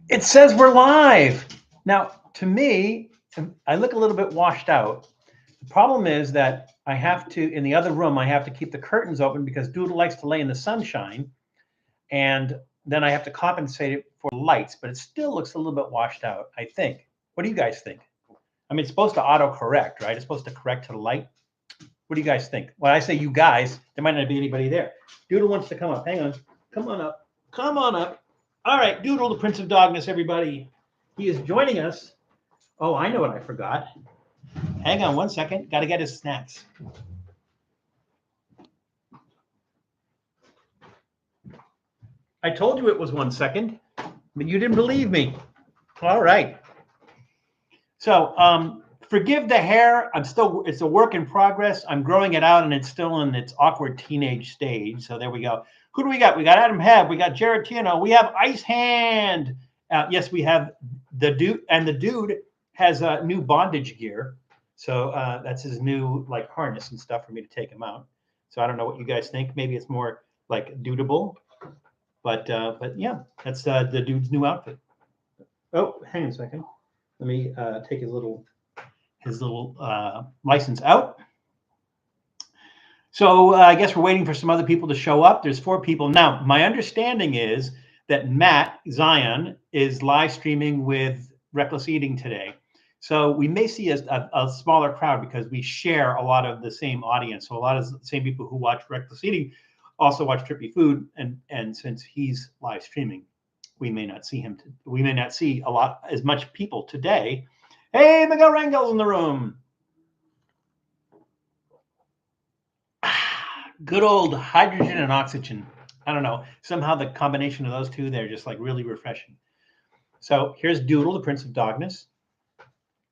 It says we're live. Now, to me, I look a little bit washed out. The problem is that I have to, in the other room, I have to keep the curtains open because Doodle likes to lay in the sunshine. And then I have to compensate it for lights, but it still looks a little bit washed out, I think. What do you guys think? I mean, it's supposed to auto-correct, right? It's supposed to correct to the light. What do you guys think? When I say you guys, there might not be anybody there. Doodle wants to come up. Hang on. Come on up. Come on up. All right, Doodle, the Prince of Dogness, everybody. He is joining us. Oh, I know what I forgot. Hang on one second. Got to get his snacks. I told you it was 1 second, but you didn't believe me. All right. So forgive the hair. It's a work in progress. I'm growing it out and it's still in its awkward teenage stage. So there we go. Who do we got? We got Adam Heb. We got Jared Tino. We have Ice Hand. Yes, we have the dude. And the dude has a new bondage gear. So that's his new like harness and stuff for me to take him out. So I don't know what you guys think. Maybe it's more like dudable. But yeah, that's the dude's new outfit. Oh, hang on a second. Let me take his little license out. So I guess we're waiting for some other people to show up. There's 4 people. Now, my understanding is that Matt Zion is live streaming with Reckless Eating today. So we may see a smaller crowd because we share a lot of the same audience. So a lot of the same people who watch Reckless Eating also watch Trippy Food. And since he's live streaming, we may not see him. We may not see as much people today. Hey, Miguel Rangel's in the room. Good old hydrogen and oxygen. I don't know. Somehow the combination of those two, they're just like really refreshing. So here's Doodle, the Prince of Dogness.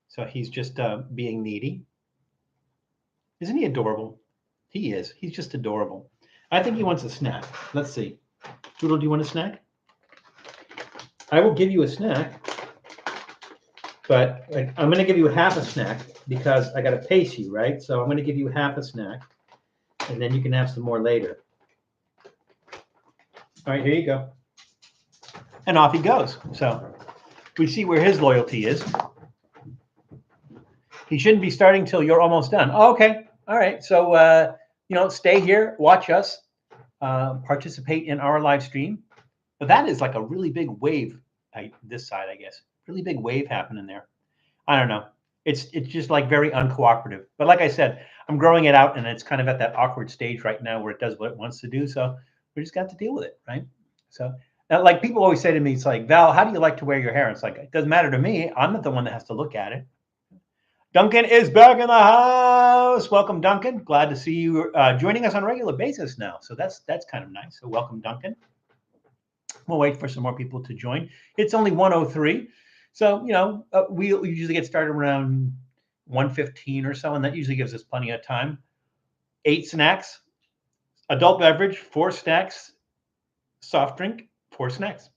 So he's just being needy. Isn't he adorable? He is. He's just adorable. I think he wants a snack. Let's see. Doodle, do you want a snack? I will give you a snack, but I'm going to give you half a snack because I got to pace you, right? So I'm going to give you half a snack, and then you can have some more later. All right, here you go. And off he goes. So we see where his loyalty is. He shouldn't be starting till you're almost done. Oh, okay. All right. So, stay here, watch us, participate in our live stream. But that is like a really big wave. This side, I guess, really big wave happening there. I don't know. It's just like very uncooperative. But like I said, I'm growing it out, and it's kind of at that awkward stage right now where it does what it wants to do. So we just got to deal with it, right? So, like people always say to me, it's like, Val, how do you like to wear your hair? It's like, it doesn't matter to me. I'm not the one that has to look at it. Duncan is back in the house. Welcome, Duncan. Glad to see you joining us on a regular basis now. So that's kind of nice. So welcome, Duncan. We'll wait for some more people to join. It's only 1:03. So, we usually get started around 1:15 or so, and that usually gives us plenty of time. 8 snacks, adult beverage, 4 snacks, soft drink, 4 snacks,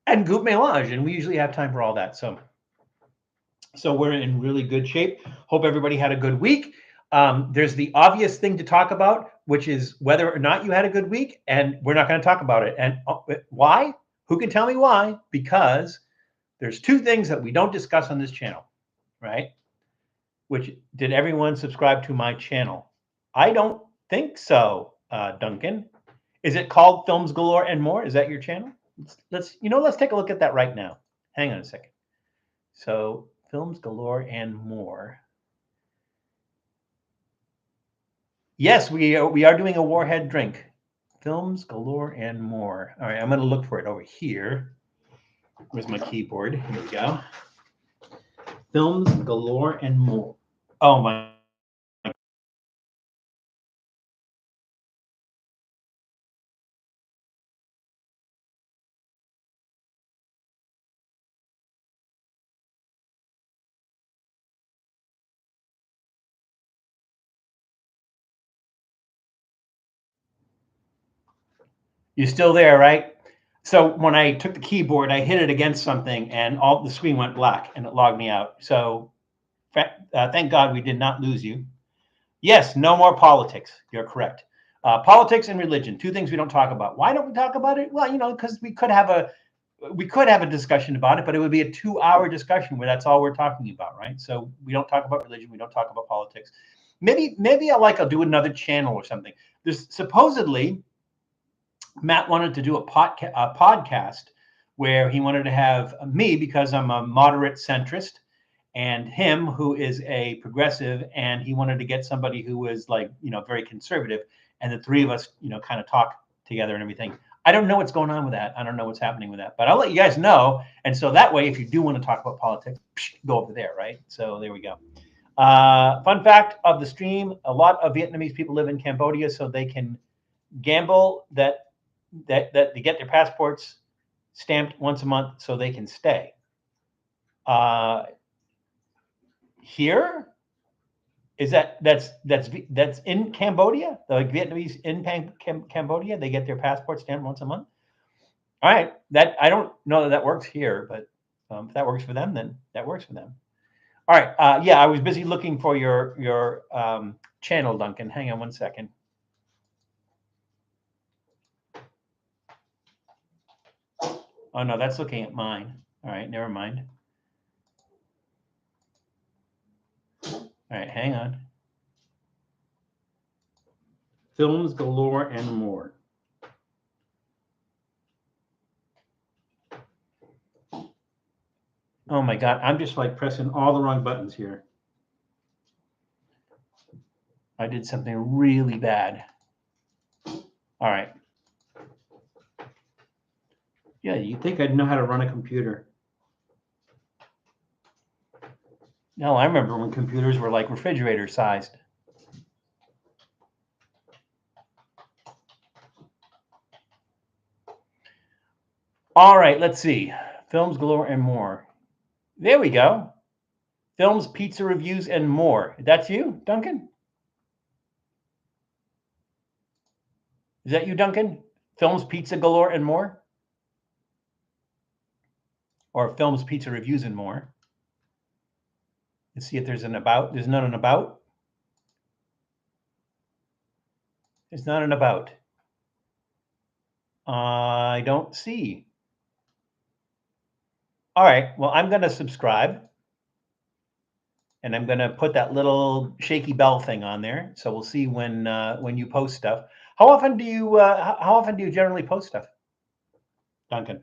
and goût mélange. And we usually have time for all that. So we're in really good shape. Hope everybody had a good week. There's the obvious thing to talk about, which is whether or not you had a good week, and we're not going to talk about it. And why? Who can tell me why? Because there's 2 things that we don't discuss on this channel, right? Which, did everyone subscribe to my channel? I don't think so, Duncan. Is it called Films Galore and More? Is that your channel? Let's take a look at that right now. Hang on a second. So, Films Galore and More. Yes, we are doing a Warhead drink. Films Galore and More. All right, I'm going to look for it over here. Where's my keyboard? Here we go. Films Galore and More. Oh, my. You're still there, right? So when I took the keyboard, I hit it against something, and all the screen went black, and it logged me out. So thank God we did not lose you. Yes, no more politics. You're correct. Politics and religion, two things we don't talk about. Why don't we talk about it? Well, because we could have a discussion about it, but it would be a 2-hour discussion where that's all we're talking about, right? So we don't talk about religion, we don't talk about politics. Maybe I'll do another channel or something. There's supposedly Matt wanted to do a podcast where he wanted to have me, because I'm a moderate centrist, and him, who is a progressive, and he wanted to get somebody who was very conservative, and the three of us, kind of talk together and everything. I don't know what's going on with that. I don't know what's happening with that, but I'll let you guys know. And so that way, if you do want to talk about politics, go over there, right? So there we go. Fun fact of the stream: a lot of Vietnamese people live in Cambodia, so they can gamble that they get their passports stamped once a month so they can stay. Here is that's in Cambodia. The Vietnamese in Cambodia, they get their passport stamped once a month. All right, that I don't know that works here, but if that works for them, then that works for them. All right, yeah, I was busy looking for your channel, Duncan. Hang on one second. Oh no, that's looking at mine. All right, never mind. All right, hang on. Films galore and more. Oh my God, I'm just pressing all the wrong buttons here. I did something really bad. All right. Yeah, you'd think I'd know how to run a computer. No, I remember when computers were like refrigerator sized. All right, let's see. Films galore and more. There we go. Films, pizza reviews, and more. That's you, Duncan? Is that you, Duncan? Films, pizza galore, and more? Or films, pizza reviews, and more? Let's see if there's an about. There's not an about. There's not an about. I don't see. All right, well, I'm going to subscribe. And I'm going to put that little shaky bell thing on there, so we'll see when you post stuff. How often do you generally post stuff, Duncan?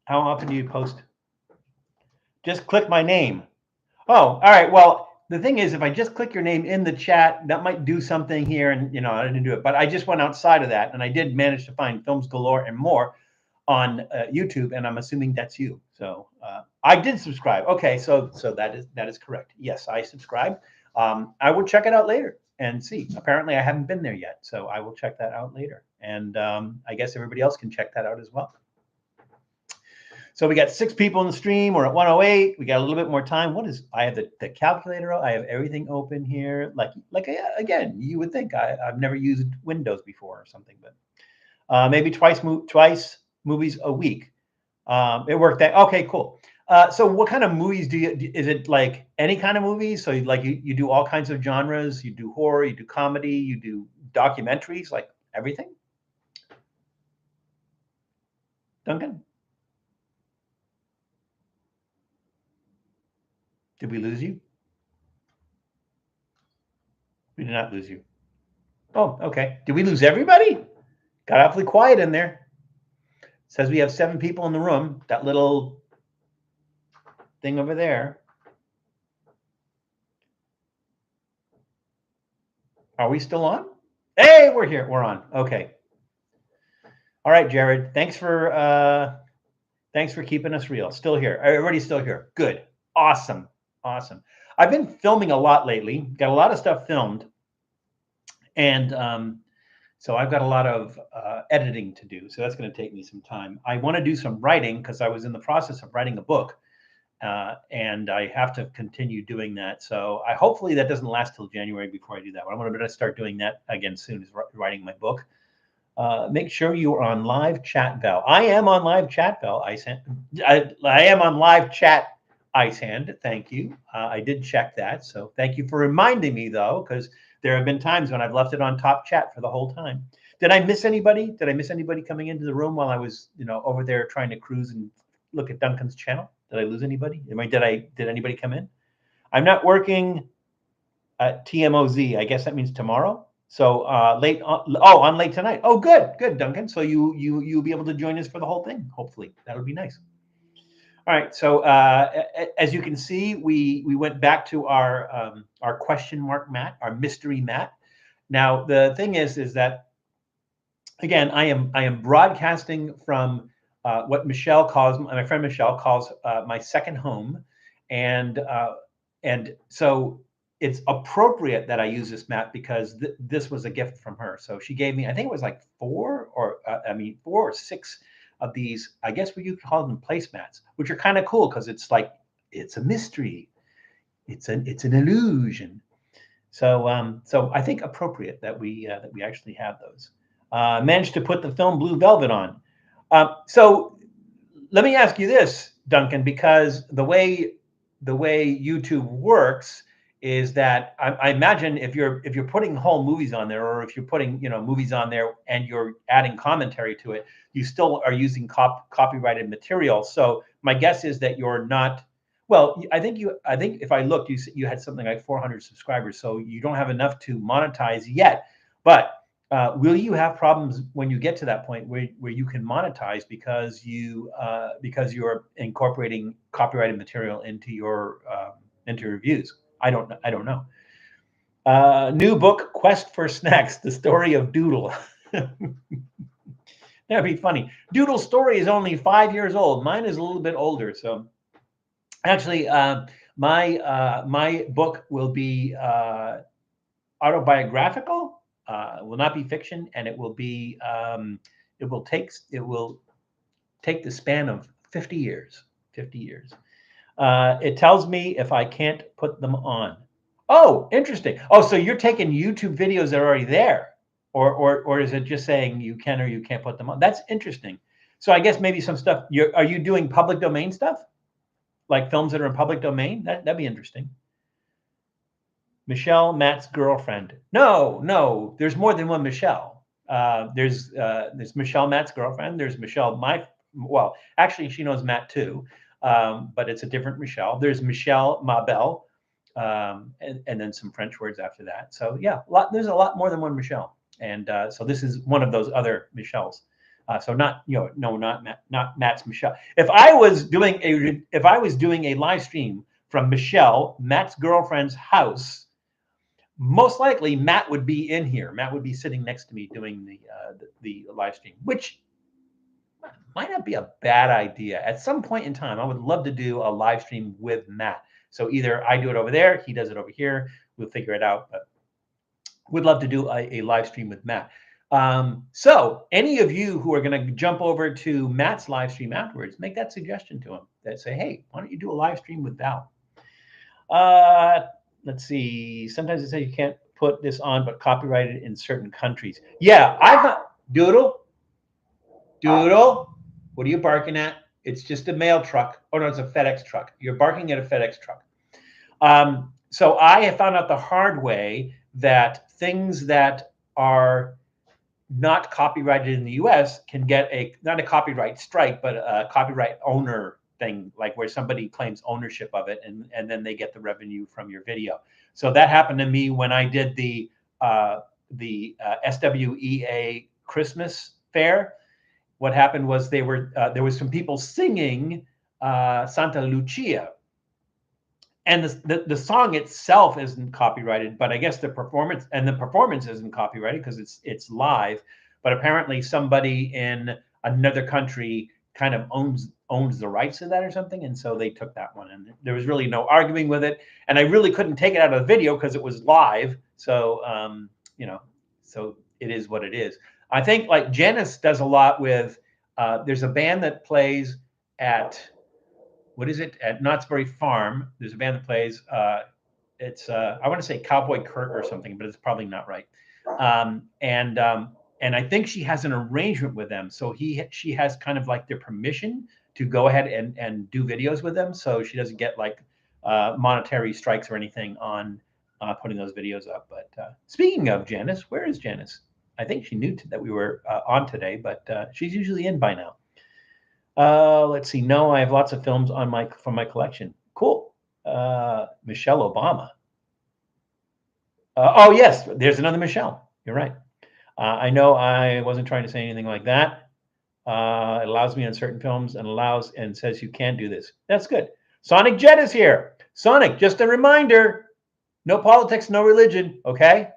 How often do you post? Just click my name. Oh, all right. Well, the thing is, if I just click your name in the chat, that might do something here, and I didn't do it. But I just went outside of that, and I did manage to find Films Galore and More on YouTube, and I'm assuming that's you. So I did subscribe. Okay, so that is correct. Yes, I subscribed. I will check it out later and see. Apparently, I haven't been there yet, so I will check that out later. And I guess everybody else can check that out as well. So we got 6 people in the stream. We're at 108. We got a little bit more time. I have the calculator. I have everything open here. Like again, you would think I've never used Windows before or something, but maybe twice movies a week. It worked out. Okay, cool. So what kind of movies is it like any kind of movies? So you do all kinds of genres. You do horror, you do comedy, you do documentaries, like everything? Duncan? Did we lose you? We did not lose you. Oh, okay. Did we lose everybody? Got awfully quiet in there. Says we have 7 people in the room. That little thing over there. Are we still on? Hey, we're here. We're on. Okay. All right, Jared. Thanks for keeping us real. Still here. Everybody's still here. Good. Awesome. Awesome. I've been filming a lot lately. Got a lot of stuff filmed. And so I've got a lot of editing to do. So that's going to take me some time. I want to do some writing because I was in the process of writing a book. And I have to continue doing that. So hopefully that doesn't last till January before I do that. But I'm going to start doing that again soon, as writing my book. Make sure you are on live chat, Val. I am on live chat, Val. I am on live chat, Icehand. Thank you. I did check that. So thank you for reminding me, though, because There have been times when I've left it on top chat for the whole time. Did I miss anybody? Did I miss anybody coming into the room while I was, over there trying to cruise and look at Duncan's channel? Did I lose anybody? Did anybody come in? I'm not working at TMOZ. I guess that means tomorrow. So late on, I'm late tonight. Oh, good, Duncan. So you'll be able to join us for the whole thing. Hopefully, that would be nice. All right. So as you can see, we went back to our question mark mat, our mystery mat. Now the thing is that again, I am broadcasting from what my friend Michelle calls my second home, and so it's appropriate that I use this mat because this was a gift from her. So she gave me, I think it was like 4 or 6 of these. I guess you could call them placemats, which are kind of cool because it's like it's a mystery, it's an illusion. So I think appropriate that we actually have those. Managed to put the film Blue Velvet on. So let me ask you this, Duncan, because the way YouTube works is that I imagine if you're putting whole movies on there, or if you're putting movies on there and you're adding commentary to it, you still are using copyrighted material. So my guess is that you're not. Well, I think if I looked, you had something like 400 subscribers, so you don't have enough to monetize yet. But will you have problems when you get to that point where you can monetize because you're incorporating copyrighted material into your views? I don't know. New book, Quest for Snacks: The Story of Doodle. That'd be funny. Doodle's story is only 5 years old. Mine is a little bit older. So actually, my book will be autobiographical. It will not be fiction, and it will be it will take the span of 50 years. 50 years. It tells me if I can't put them on. Oh, interesting. Oh, so you're taking YouTube videos that are already there, or is it just saying you can or you can't put them on? That's interesting. So I guess maybe some stuff. Are you doing public domain stuff, like films that are in public domain? That'd be interesting. Michelle, Matt's girlfriend. No, there's more than one Michelle. There's Michelle, Matt's girlfriend. There's Michelle, actually she knows Matt too, but it's a different Michelle. There's Michelle Mabel, and then some French words after that. So yeah, there's a lot more than one Michelle, and so this is one of those other Michelles. So not not Matt's Michelle. If I was doing a live stream from Michelle, Matt's girlfriend's house, most likely Matt would be in here. Matt would be sitting next to me doing the live stream, which might not be a bad idea. At some point in time, I would love to do a live stream with Matt. So either I do it over there, he does it over here. We'll figure it out. But would love to do a live stream with Matt. So any of you who are going to jump over to Matt's live stream afterwards, make that suggestion to him. That say, hey, why don't you do a live stream with Val? Let's see. Sometimes it says you can't put this on, but copyrighted in certain countries. Yeah, Doodle. What are you barking at? It's just a mail truck. Oh no, it's a FedEx truck. You're barking at a FedEx truck. So I have found out the hard way that things that are not copyrighted in the US can get not a copyright strike, but a copyright owner thing, like where somebody claims ownership of it and then they get the revenue from your video. So that happened to me when I did the SWEA Christmas fair. What happened was there was some people singing Santa Lucia, and the song itself isn't copyrighted, but I guess the performance isn't copyrighted because it's live. But apparently somebody in another country kind of owns the rights to that or something, and so they took that one, and there was really no arguing with it, and I really couldn't take it out of the video because it was live. So so it is what it is. I think like Janice does a lot with there's a band that plays at at Knott's Berry Farm. There's a band that plays it's I want to say Cowboy Kurt or something, but it's probably not right. And I think she has an arrangement with them. So she has kind of like their permission to go ahead and do videos with them. So she doesn't get like monetary strikes or anything on putting those videos up. But speaking of Janice, where is Janice? I think she knew that we were on today, but she's usually in by now. Let's see. No, I have lots of films on from my collection. Cool. Michelle Obama. Oh yes, there's another Michelle. You're right. I know I wasn't trying to say anything like that. It allows me on certain films and says you can't do this. That's good. Sonic Jet is here. Sonic, just a reminder, no politics, no religion, okay?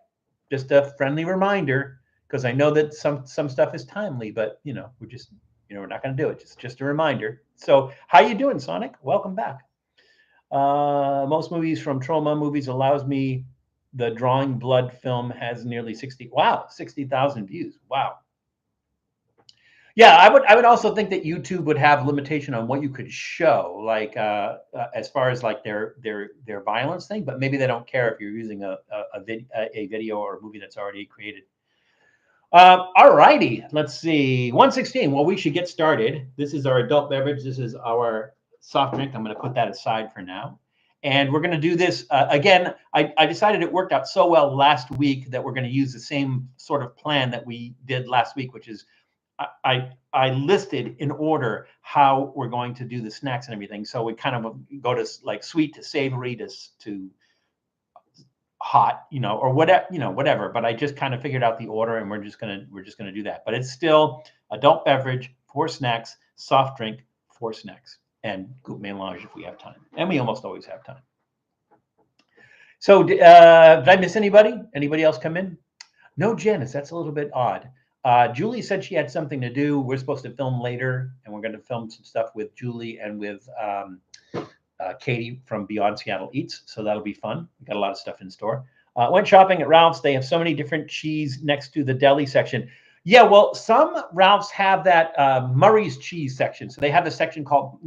Just a friendly reminder, because I know that some stuff is timely, but we're not going to do it. Just a reminder. So how you doing, Sonic? Welcome back. Most movies from Troma Movies allows me. The Drawing Blood film has nearly 60,000 views. Wow. Yeah, I would also think that YouTube would have limitation on what you could show, like as far as like their violence thing, but maybe they don't care if you're using a video or a movie that's already created. All righty, let's see. 116. Well, we should get started. This is our adult beverage. This is our soft drink. I'm going to put that aside for now. And we're going to do this again. I decided it worked out so well last week that we're going to use the same sort of plan that we did last week, which is I listed in order how we're going to do the snacks and everything. So we kind of go to like sweet to savory to hot, or whatever. But I just kind of figured out the order, and we're just gonna do that. But it's still adult beverage, 4 snacks, soft drink, 4 snacks, and coupe mélange if we have time, and we almost always have time. So did I miss anybody? Anybody else come in? No, Janice. That's a little bit odd. Julie said she had something to do. We're supposed to film later, and we're going to film some stuff with Julie and with Katie from Beyond Seattle Eats. So that'll be fun. We got a lot of stuff in store. Went shopping at Ralph's. They have so many different cheese next to the deli section. Yeah, well, some Ralph's have that Murray's cheese section. So they have a section called,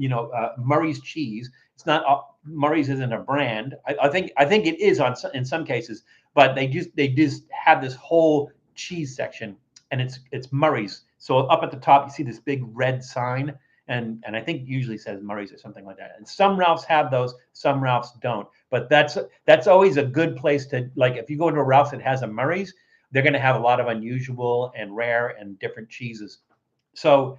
Murray's cheese. It's not Murray's isn't a brand. I think it is in some cases, but they just have this whole cheese section. And it's Murray's. So up at the top, you see this big red sign, and I think usually says Murray's or something like that. And some Ralphs have those, some Ralphs don't. But that's always a good place to, like, if you go into a Ralph's that has a Murray's, they're going to have a lot of unusual and rare and different cheeses. So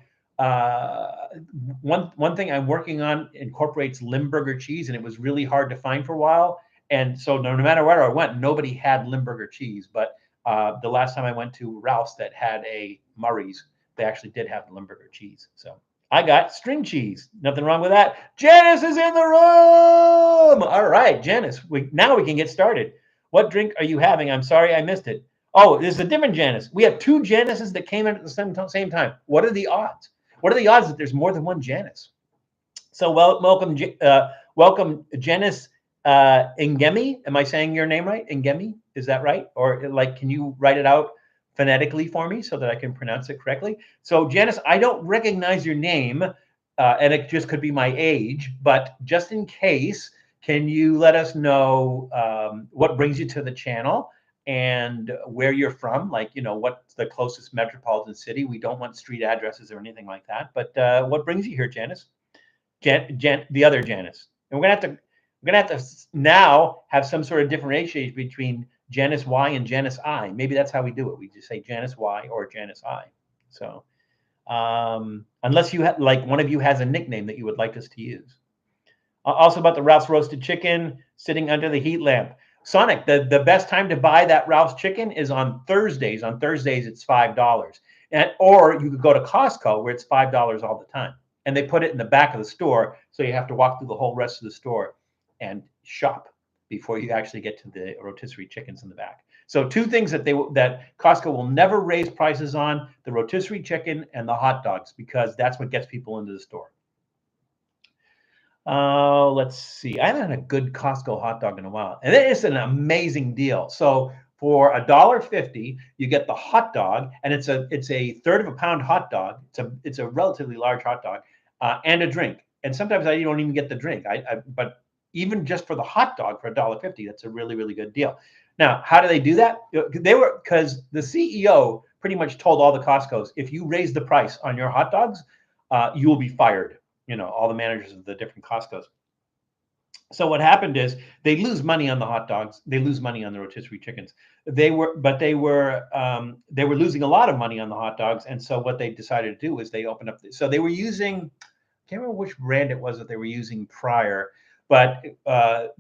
one thing I'm working on incorporates Limburger cheese, and it was really hard to find for a while. And so no matter where I went, nobody had Limburger cheese, but the last time I went to Ralph's that had a Murray's, they actually did have Limburger cheese. So I got string cheese. Nothing wrong with that. Janice is in the room. All right, Janice, now we can get started. What drink are you having? I'm sorry I missed it. Oh, this is a different Janice. We have 2 Janices that came in at the same time. What are the odds? What are the odds that there's more than one Janice? So welcome Janice Ngemi. Am I saying your name right? Ngemi? Is that right? Or like, can you write it out phonetically for me so that I can pronounce it correctly? So Janice, I don't recognize your name, and it just could be my age, but just in case, can you let us know what brings you to the channel and where you're from? Like, what's the closest metropolitan city? We don't want street addresses or anything like that, but what brings you here, Janice? The other Janice. And we're gonna have to now have some sort of differentiation between Janice Y and Janice I. Maybe that's how we do it. We just say Janice Y or Janice I. So unless you have, like, one of you has a nickname that you would like us to use. Also about the Ralph's roasted chicken sitting under the heat lamp. Sonic, the best time to buy that Ralph's chicken is on Thursdays. On Thursdays, it's $5. Or you could go to Costco where it's $5 all the time. And they put it in the back of the store, so you have to walk through the whole rest of the store and shop before you actually get to the rotisserie chickens in the back. So 2 things that Costco will never raise prices on: the rotisserie chicken and the hot dogs, because that's what gets people into the store. Let's see. I haven't had a good Costco hot dog in a while, and it is an amazing deal. So for $1.50, you get the hot dog, and it's a 1/3 of a pound hot dog. It's a relatively large hot dog, and a drink. And sometimes I don't even get the drink. But even just for the hot dog for $1.50, that's a really, really good deal. Now, how do they do that? Because the CEO pretty much told all the Costco's, if you raise the price on your hot dogs, you will be fired. All the managers of the different Costco's. So what happened is they lose money on the hot dogs. They lose money on the rotisserie chickens. They were losing a lot of money on the hot dogs. And so what they decided to do is they opened up. So they were using, I can't remember which brand it was that they were using prior, but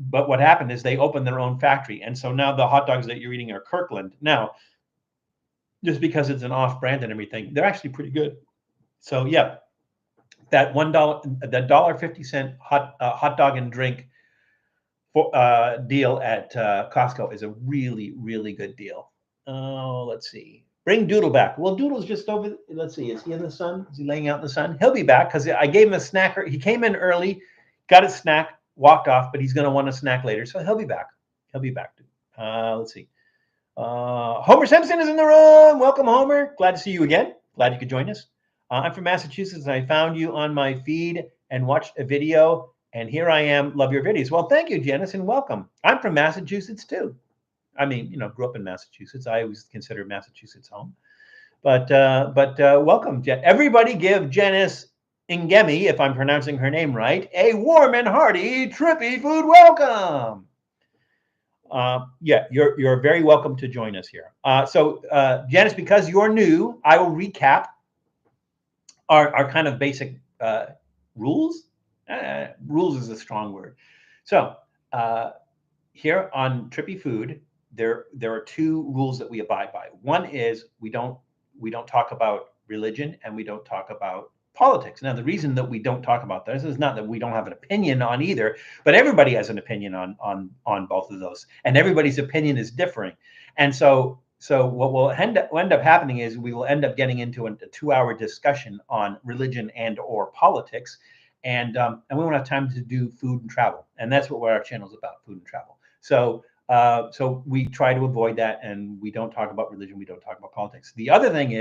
what happened is they opened their own factory. And so now the hot dogs that you're eating are Kirkland. Now, just because it's an off brand and everything, they're actually pretty good. So yeah, that $1.50 hot dog and drink deal at Costco is a really, really good deal. Oh, let's see. Bring Doodle back. Well, Doodle's just over. Let's see. Is he in the sun? Is he laying out in the sun? He'll be back because I gave him a snacker. He came in early, got his snack, walked off, but he's going to want a snack later. So he'll be back. He'll be back. Let's see. Homer Simpson is in the room. Welcome, Homer. Glad to see you again. Glad you could join us. I'm from Massachusetts, and I found you on my feed and watched a video. And here I am. Love your videos. Well, thank you, Janice, and welcome. I'm from Massachusetts, too. I mean, grew up in Massachusetts. I always consider Massachusetts home. But welcome, Jen. Everybody give Janice Ingemi, if I'm pronouncing her name right, a warm and hearty Trippy Food welcome. Yeah, you're very welcome to join us here. So Janice, because you're new, I will recap our kind of basic rules. Rules is a strong word. So here on Trippy Food, there are two rules that we abide by. One is we don't talk about religion and we don't talk about politics. Now, the reason that we don't talk about this is not that we don't have an opinion on either, but everybody has an opinion on both of those, and everybody's opinion is differing. And so what will end up happening is we will end up getting into a 2-hour discussion on religion and or politics, and we won't have time to do food and travel, and that's what our channel is about: food and travel. So we try to avoid that, and we don't talk about religion, we don't talk about politics. The other thing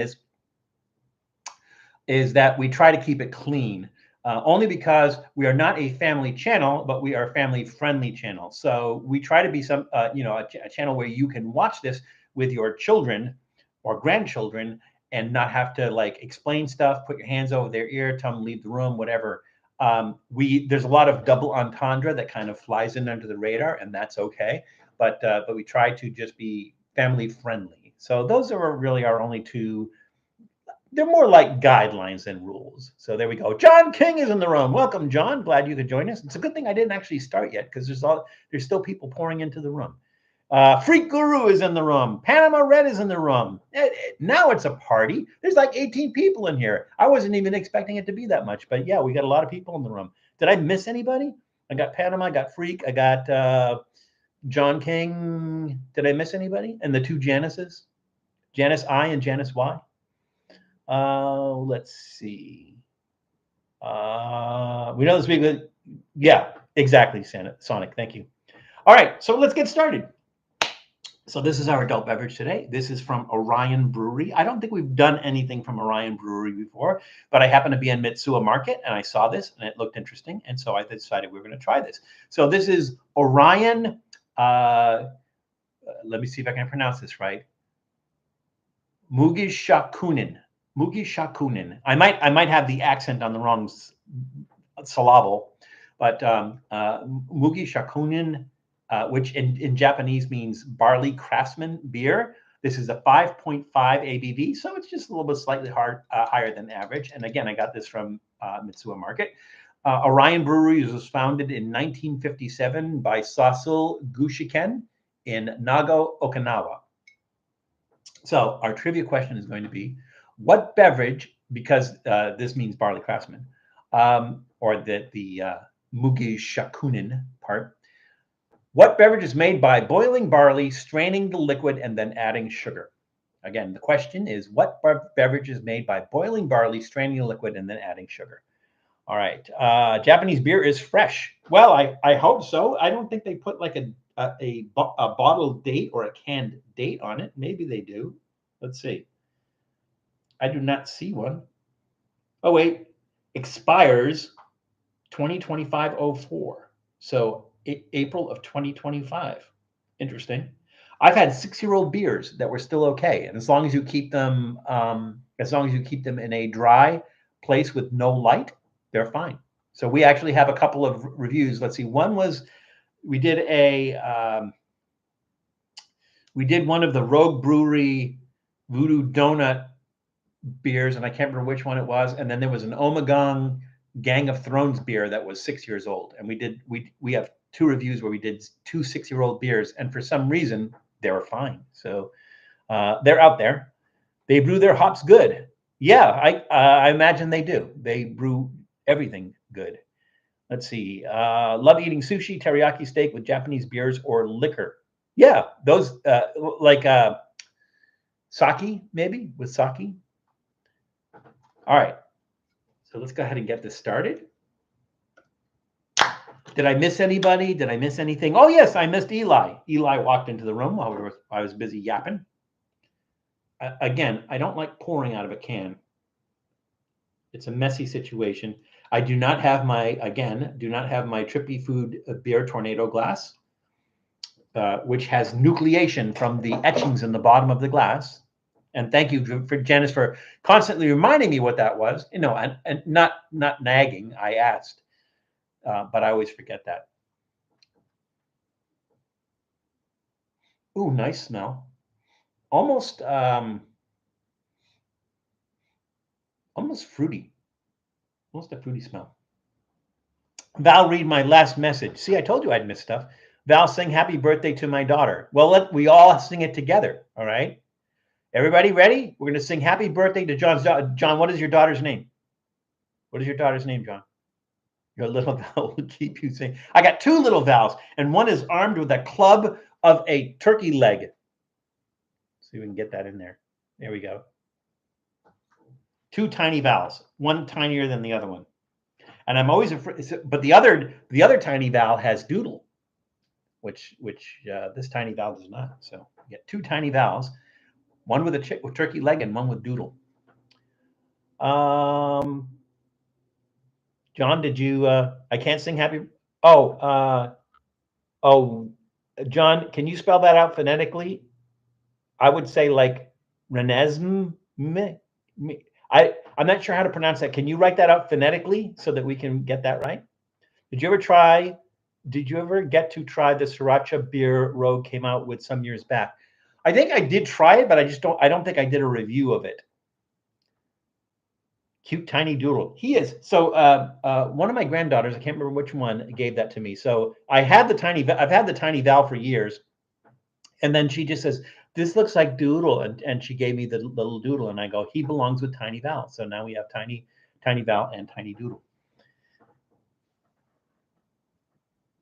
is that we try to keep it clean, only because we are not a family channel, but we are a family-friendly channel. So we try to be a channel where you can watch this with your children or grandchildren and not have to explain stuff, put your hands over their ear, tell them leave the room, whatever. There's a lot of double entendre that kind of flies in under the radar, and that's okay. But we try to just be family friendly. So those are really our only two. They're more like guidelines than rules. So there we go. John King is in the room. Welcome, John. Glad you could join us. It's a good thing I didn't actually start yet because there's still people pouring into the room. Freak Guru is in the room. Panama Red is in the room. Now it's a party. There's like 18 people in here. I wasn't even expecting it to be that much, but yeah, we got a lot of people in the room. Did I miss anybody? I got Panama, I got Freak, I got John King. Did I miss anybody? And the two Janices? Janice I and Janice Y? Let's see. We know this week. Yeah, exactly, Sonic. Thank you. All right, so let's get started. So this is our adult beverage today. This is from Orion Brewery. I don't think we've done anything from Orion Brewery before, but I happened to be in Nissui Market and I saw this and it looked interesting. And so I decided we were going to try this. So this is Orion. Let me see if I can pronounce this right. Mugishokunin. I might have the accent on the wrong syllable, but Mugishokunin, which in Japanese means barley craftsman beer. This is a 5.5 ABV, so it's just a little bit slightly higher than average. And again, I got this from Nissui Market. Orion Brewery was founded in 1957 by Sasaki Foods in Nago, Okinawa. So our trivia question is going to be, what beverage, because this means barley craftsman, or the Mugishokunin part, what beverage is made by boiling barley, straining the liquid, and then adding sugar? Again, the question is, what beverage is made by boiling barley, straining the liquid, and then adding sugar? All right. Japanese beer is fresh. Well, I hope so. I don't think they put like a bottle date or a canned date on it. Maybe they do. Let's see. I do not see one. Oh, wait. Expires 2025-04. So April of 2025. Interesting. I've had 6-year-old beers that were still okay, and as long as you keep them, in a dry place with no light, they're fine. So we actually have a couple of reviews. Let's see. One was we did one of the Rogue Brewery Voodoo Donut beers, and I can't remember which one it was. And then there was an Omegang Gang of Thrones beer that was 6 years old. And we have 2 reviews where we did 2 6-year-old beers, and for some reason they were fine. So they're out there. They brew their hops good. Yeah, I imagine they do. They brew everything good. Let's see. Love eating sushi, teriyaki steak with Japanese beers or liquor. Yeah, those like sake, maybe with sake. All right. So let's go ahead and get this started. Did I miss anybody? Did I miss anything? Oh, yes, I missed Eli. Eli walked into the room while I was busy yapping. Again, I don't like pouring out of a can. It's a messy situation. I do not have my Trippy Food beer tornado glass, which has nucleation from the etchings in the bottom of the glass. And thank you for Janice for constantly reminding me what that was. You know, and not nagging. I asked, but I always forget that. Ooh, nice smell. Almost fruity. Almost a fruity smell. Val, read my last message. See, I told you I'd miss stuff. Val, sing happy birthday to my daughter. Well, we all sing it together. All right. Everybody ready? We're going to sing happy birthday to John's daughter. John, what is your daughter's name? What is your daughter's name, John? Your little Val will keep you singing. I got 2 little Vals, and one is armed with a club of a turkey leg. See if we can get that in there. There we go. 2 tiny Vals, one tinier than the other one. And I'm always afraid, but the other tiny Val has doodle, which this tiny Val does not. So you get 2 tiny Vals, one with a turkey leg and one with doodle. John, did you? I can't sing happy. Oh, John, can you spell that out phonetically? I would say like Renesme. I'm not sure how to pronounce that. Can you write that out phonetically so that we can get that right? Did you ever get to try the sriracha beer Rogue came out with some years back? I think I did try it, but I don't think I did a review of it. Cute tiny doodle. He is. So one of my granddaughters, I can't remember which one, gave that to me. So I've had the tiny Val for years. And then she just says, this looks like Doodle. And she gave me the little Doodle. And I go, he belongs with Tiny Val. So now we have Tiny Val and Tiny Doodle.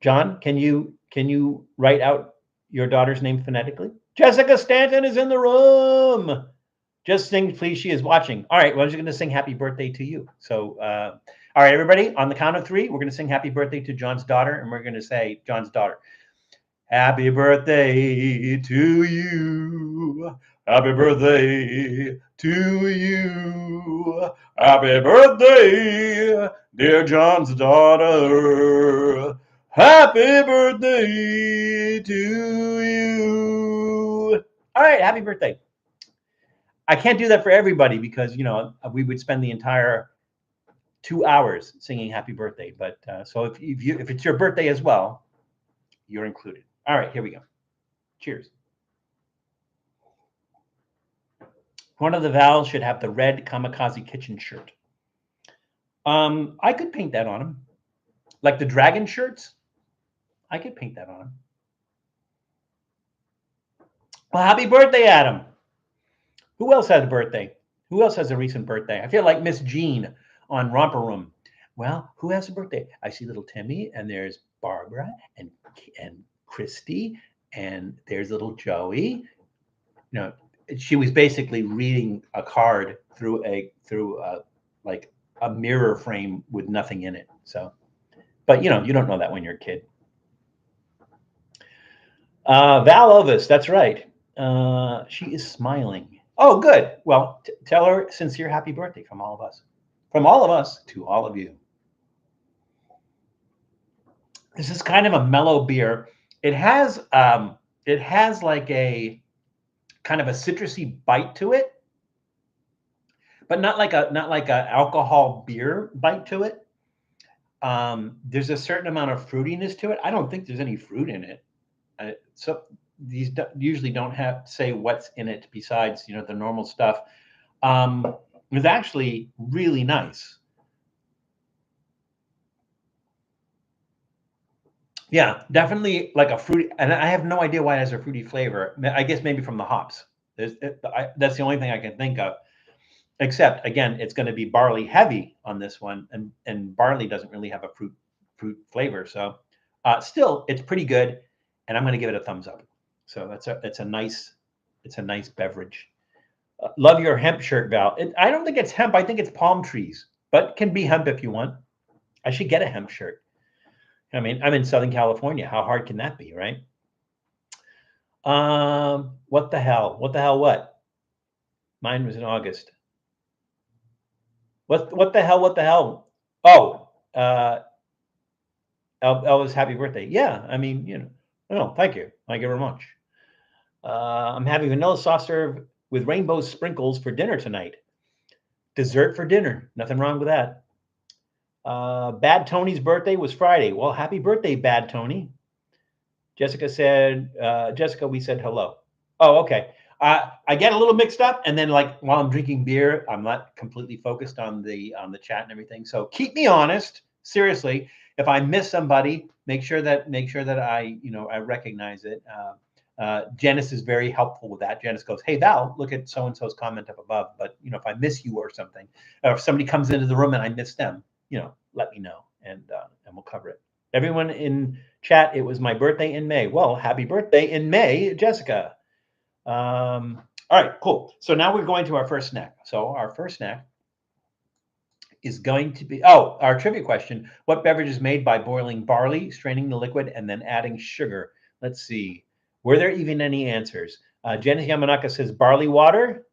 John, can you write out your daughter's name phonetically? Jessica Stanton is in the room. Just sing, please. She is watching. All right. Well, I'm just going to sing happy birthday to you. So, all right, everybody, on the count of 3, we're going to sing happy birthday to John's daughter. And we're going to say, John's daughter, happy birthday to you. Happy birthday to you. Happy birthday, dear John's daughter. Happy birthday to you. All right, happy birthday. I can't do that for everybody because, you know, we would spend the entire 2 hours singing happy birthday. But so if it's your birthday as well, you're included. All right, here we go. Cheers. One of the Vals should have the red Kamikaze Kitchen shirt. I could paint that on him. Like the dragon shirts, I could paint that on him. Well, happy birthday, Adam. Who else has a birthday? Who else has a recent birthday? I feel like Miss Jean on Romper Room. Well, who has a birthday? I see little Timmy, and there's Barbara and Christy, and there's little Joey. You know, she was basically reading a card through like a mirror frame with nothing in it. So, but you know, you don't know that when you're a kid. Val Elvis, that's right. She is smiling. Oh, good. Well, tell her sincere happy birthday from all of us. From all of us to all of you. This is kind of a mellow beer. It has like a kind of a citrusy bite to it, but not like a alcohol beer bite to it. there's a certain amount of fruitiness to it. I don't think there's any fruit in it. So these usually don't have say what's in it besides the normal stuff. It's actually really nice. Yeah, definitely like a fruity, and I have no idea why it has a fruity flavor. I guess maybe from the hops. That's the only thing I can think of. Except again, it's going to be barley heavy on this one, and barley doesn't really have a fruit flavor. So still, it's pretty good, and I'm going to give it a thumbs up. So it's a nice beverage. Love your hemp shirt, Val. I don't think it's hemp. I think it's palm trees, but it can be hemp if you want. I should get a hemp shirt. I mean, I'm in Southern California. How hard can that be, right? What the hell? What the hell? What? Mine was in August. What the hell? What the hell? Oh, Elvis, happy birthday. Yeah, I mean, oh, thank you. Thank you very much. I'm having vanilla soft serve with rainbow sprinkles for dinner tonight. Dessert for dinner. Nothing wrong with that. Bad Tony's birthday was Friday. Well, happy birthday, Bad Tony. Jessica said, Jessica, we said hello. Oh, okay. I get a little mixed up, and then like while I'm drinking beer, I'm not completely focused on the chat and everything. So keep me honest. Seriously, if I miss somebody, make sure that I I recognize it. Janice is very helpful with that. Janice goes, "Hey Val, look at so and so's comment up above." But if I miss you or something, or if somebody comes into the room and I miss them, let me know, and we'll cover it. Everyone in chat, it was my birthday in May. Well, happy birthday in May, Jessica. All right, cool. So now we're going to our first snack. So our first snack is going to be, our trivia question. What beverage is made by boiling barley, straining the liquid, and then adding sugar? Let's see. Were there even any answers? Jenny Yamanaka says barley water.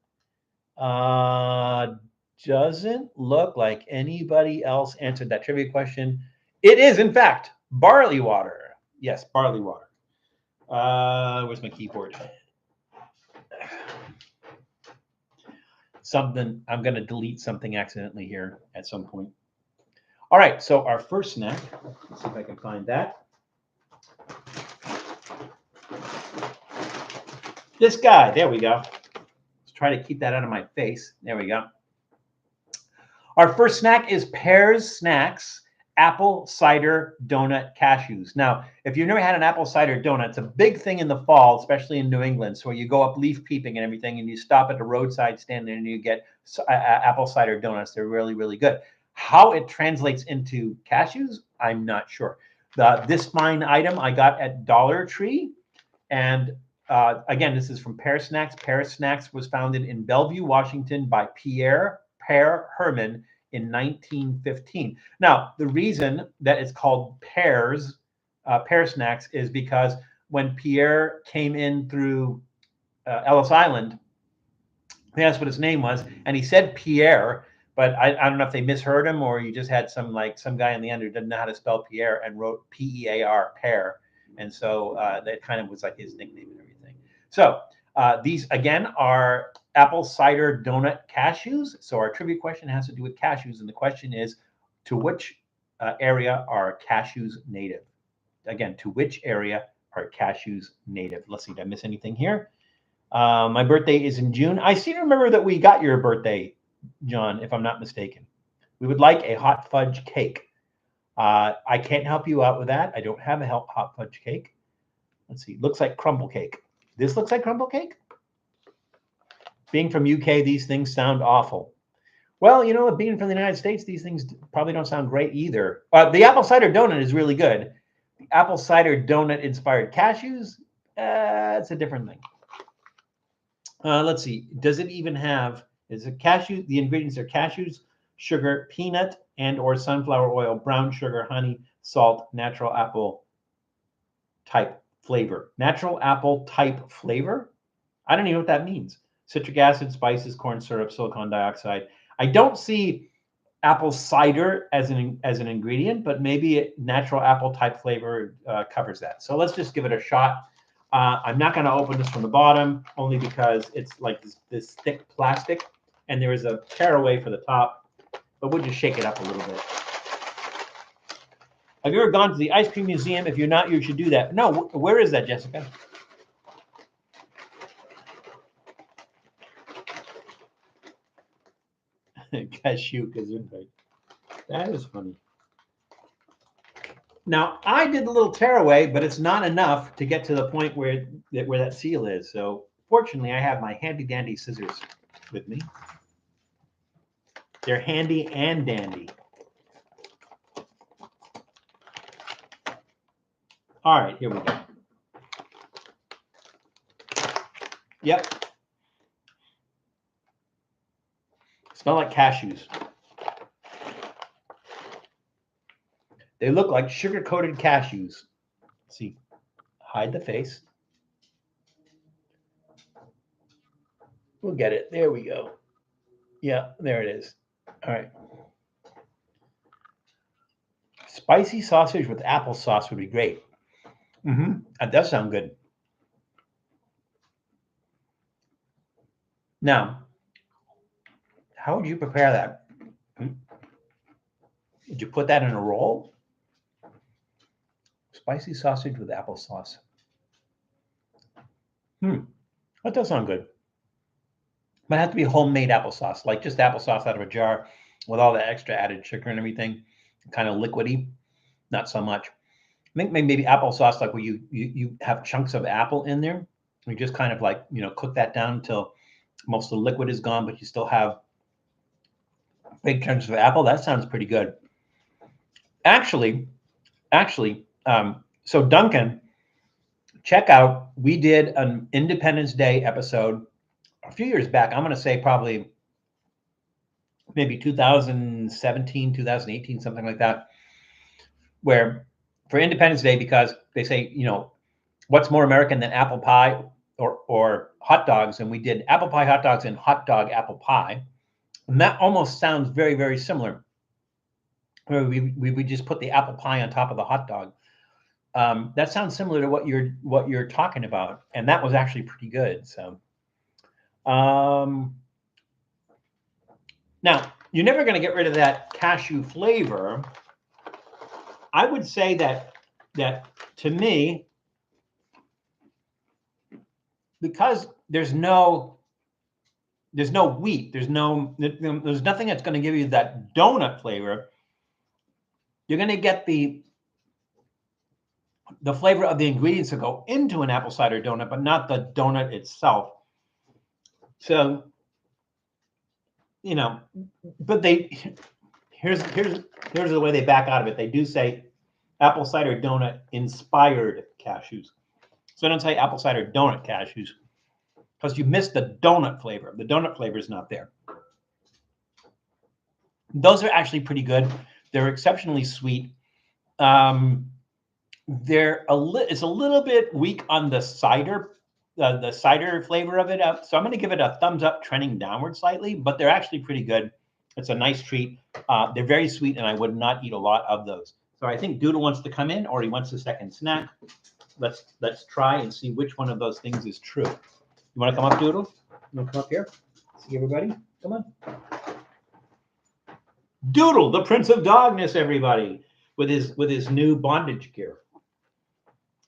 Doesn't look like anybody else answered that trivia question. It is, in fact, barley water. Yes, barley water. Where's my keyboard? I'm going to delete something accidentally here at some point. All right, so our first snack, let's see if I can find that. This guy, there we go. Let's try to keep that out of my face. There we go. Our first snack is Pear's Snacks apple cider donut cashews. Now, if you've never had an apple cider donut, it's a big thing in the fall, especially in New England. So you go up leaf peeping and everything, and you stop at the roadside stand and you get apple cider donuts. They're really, really good. How it translates into cashews, I'm not sure. This fine item I got at Dollar Tree. And again, this is from Pear Snacks. Pear Snacks was founded in Bellevue, Washington by Pear Herman in 1915. Now, the reason that it's called Pear Snacks is because when Pierre came in through Ellis Island, that's what his name was, and he said Pierre, but I don't know if they misheard him or you just had some guy in the end who didn't know how to spell Pierre and wrote P-E-A-R, Pear, and so that kind of was like his nickname and everything. So these again are apple cider donut cashews. So our trivia question has to do with cashews, and the question is, to which area are cashews native? Again, to which area are cashews native? Let's see, did I miss anything here? My birthday is in June. I seem to remember that we got your birthday, John, if I'm not mistaken. We would like a hot fudge cake. I can't help you out with that. I don't have a hot fudge cake. Let's see, looks like crumble cake. This looks like crumble cake? Being from UK, these things sound awful. Well, being from the United States, these things probably don't sound great either. The apple cider donut is really good. The apple cider donut inspired cashews, it's a different thing. Let's see. Does it even have, is it cashew? The ingredients are cashews, sugar, peanut, and or sunflower oil, brown sugar, honey, salt, natural apple type flavor. Natural apple type flavor? I don't even know what that means. Citric acid, spices, corn syrup, silicon dioxide. I don't see apple cider as an ingredient, but maybe natural apple type flavor covers that. So let's just give it a shot. I'm not going to open this from the bottom, only because it's like this thick plastic, and there is a tearaway for the top, but we'll just shake it up a little bit. Have you ever gone to the ice cream museum? If you're not, you should do that. No, where is that, Jessica? Cashew gesundheit. That is funny. Now, I did a little tearaway, but it's not enough to get to the point where that seal is. So fortunately, I have my handy dandy scissors with me. They're handy and dandy. All right, here we go. Yep. Smell like cashews. They look like sugar-coated cashews. Let's see, hide the face. We'll get it. There we go. Yeah, there it is. All right. Spicy sausage with applesauce would be great. That does sound good. Now, how would you prepare that? Would you put that in a roll? Spicy sausage with applesauce. That does sound good. But it has to be homemade applesauce, like just applesauce out of a jar with all the extra added sugar and everything, kind of liquidy. Not so much. I think maybe applesauce, like where you have chunks of apple in there. You just kind of like, cook that down until most of the liquid is gone, but you still have big chunks of apple. That sounds pretty good. Actually, so Duncan, check out, we did an Independence Day episode a few years back. I'm going to say probably maybe 2017, 2018, something like that, where for Independence Day, because they say, what's more American than apple pie or hot dogs? And we did apple pie hot dogs and hot dog apple pie. And that almost sounds very, very similar. Where we just put the apple pie on top of the hot dog. That sounds similar to what you're talking about, and that was actually pretty good. So, now you're never going to get rid of that cashew flavor. I would say that to me, because there's no wheat, there's nothing that's going to give you that donut flavor. You're going to get the flavor of the ingredients that go into an apple cider donut, but not the donut itself. So, but here's the way they back out of it. They do say apple cider donut inspired cashews. So don't say apple cider donut cashews, because you missed the donut flavor. The donut flavor is not there. Those are actually pretty good. They're exceptionally sweet. It's a little bit weak on the cider flavor of it. So I'm going to give it a thumbs up, trending downward slightly, but they're actually pretty good. It's a nice treat. They're very sweet, and I would not eat a lot of those. So I think Doodle wants to come in, or he wants a second snack. Let's try and see which one of those things is true. You want to come up, Doodle? You want to come up here? See everybody? Come on. Doodle, the Prince of Dogness, everybody, with his new bondage gear.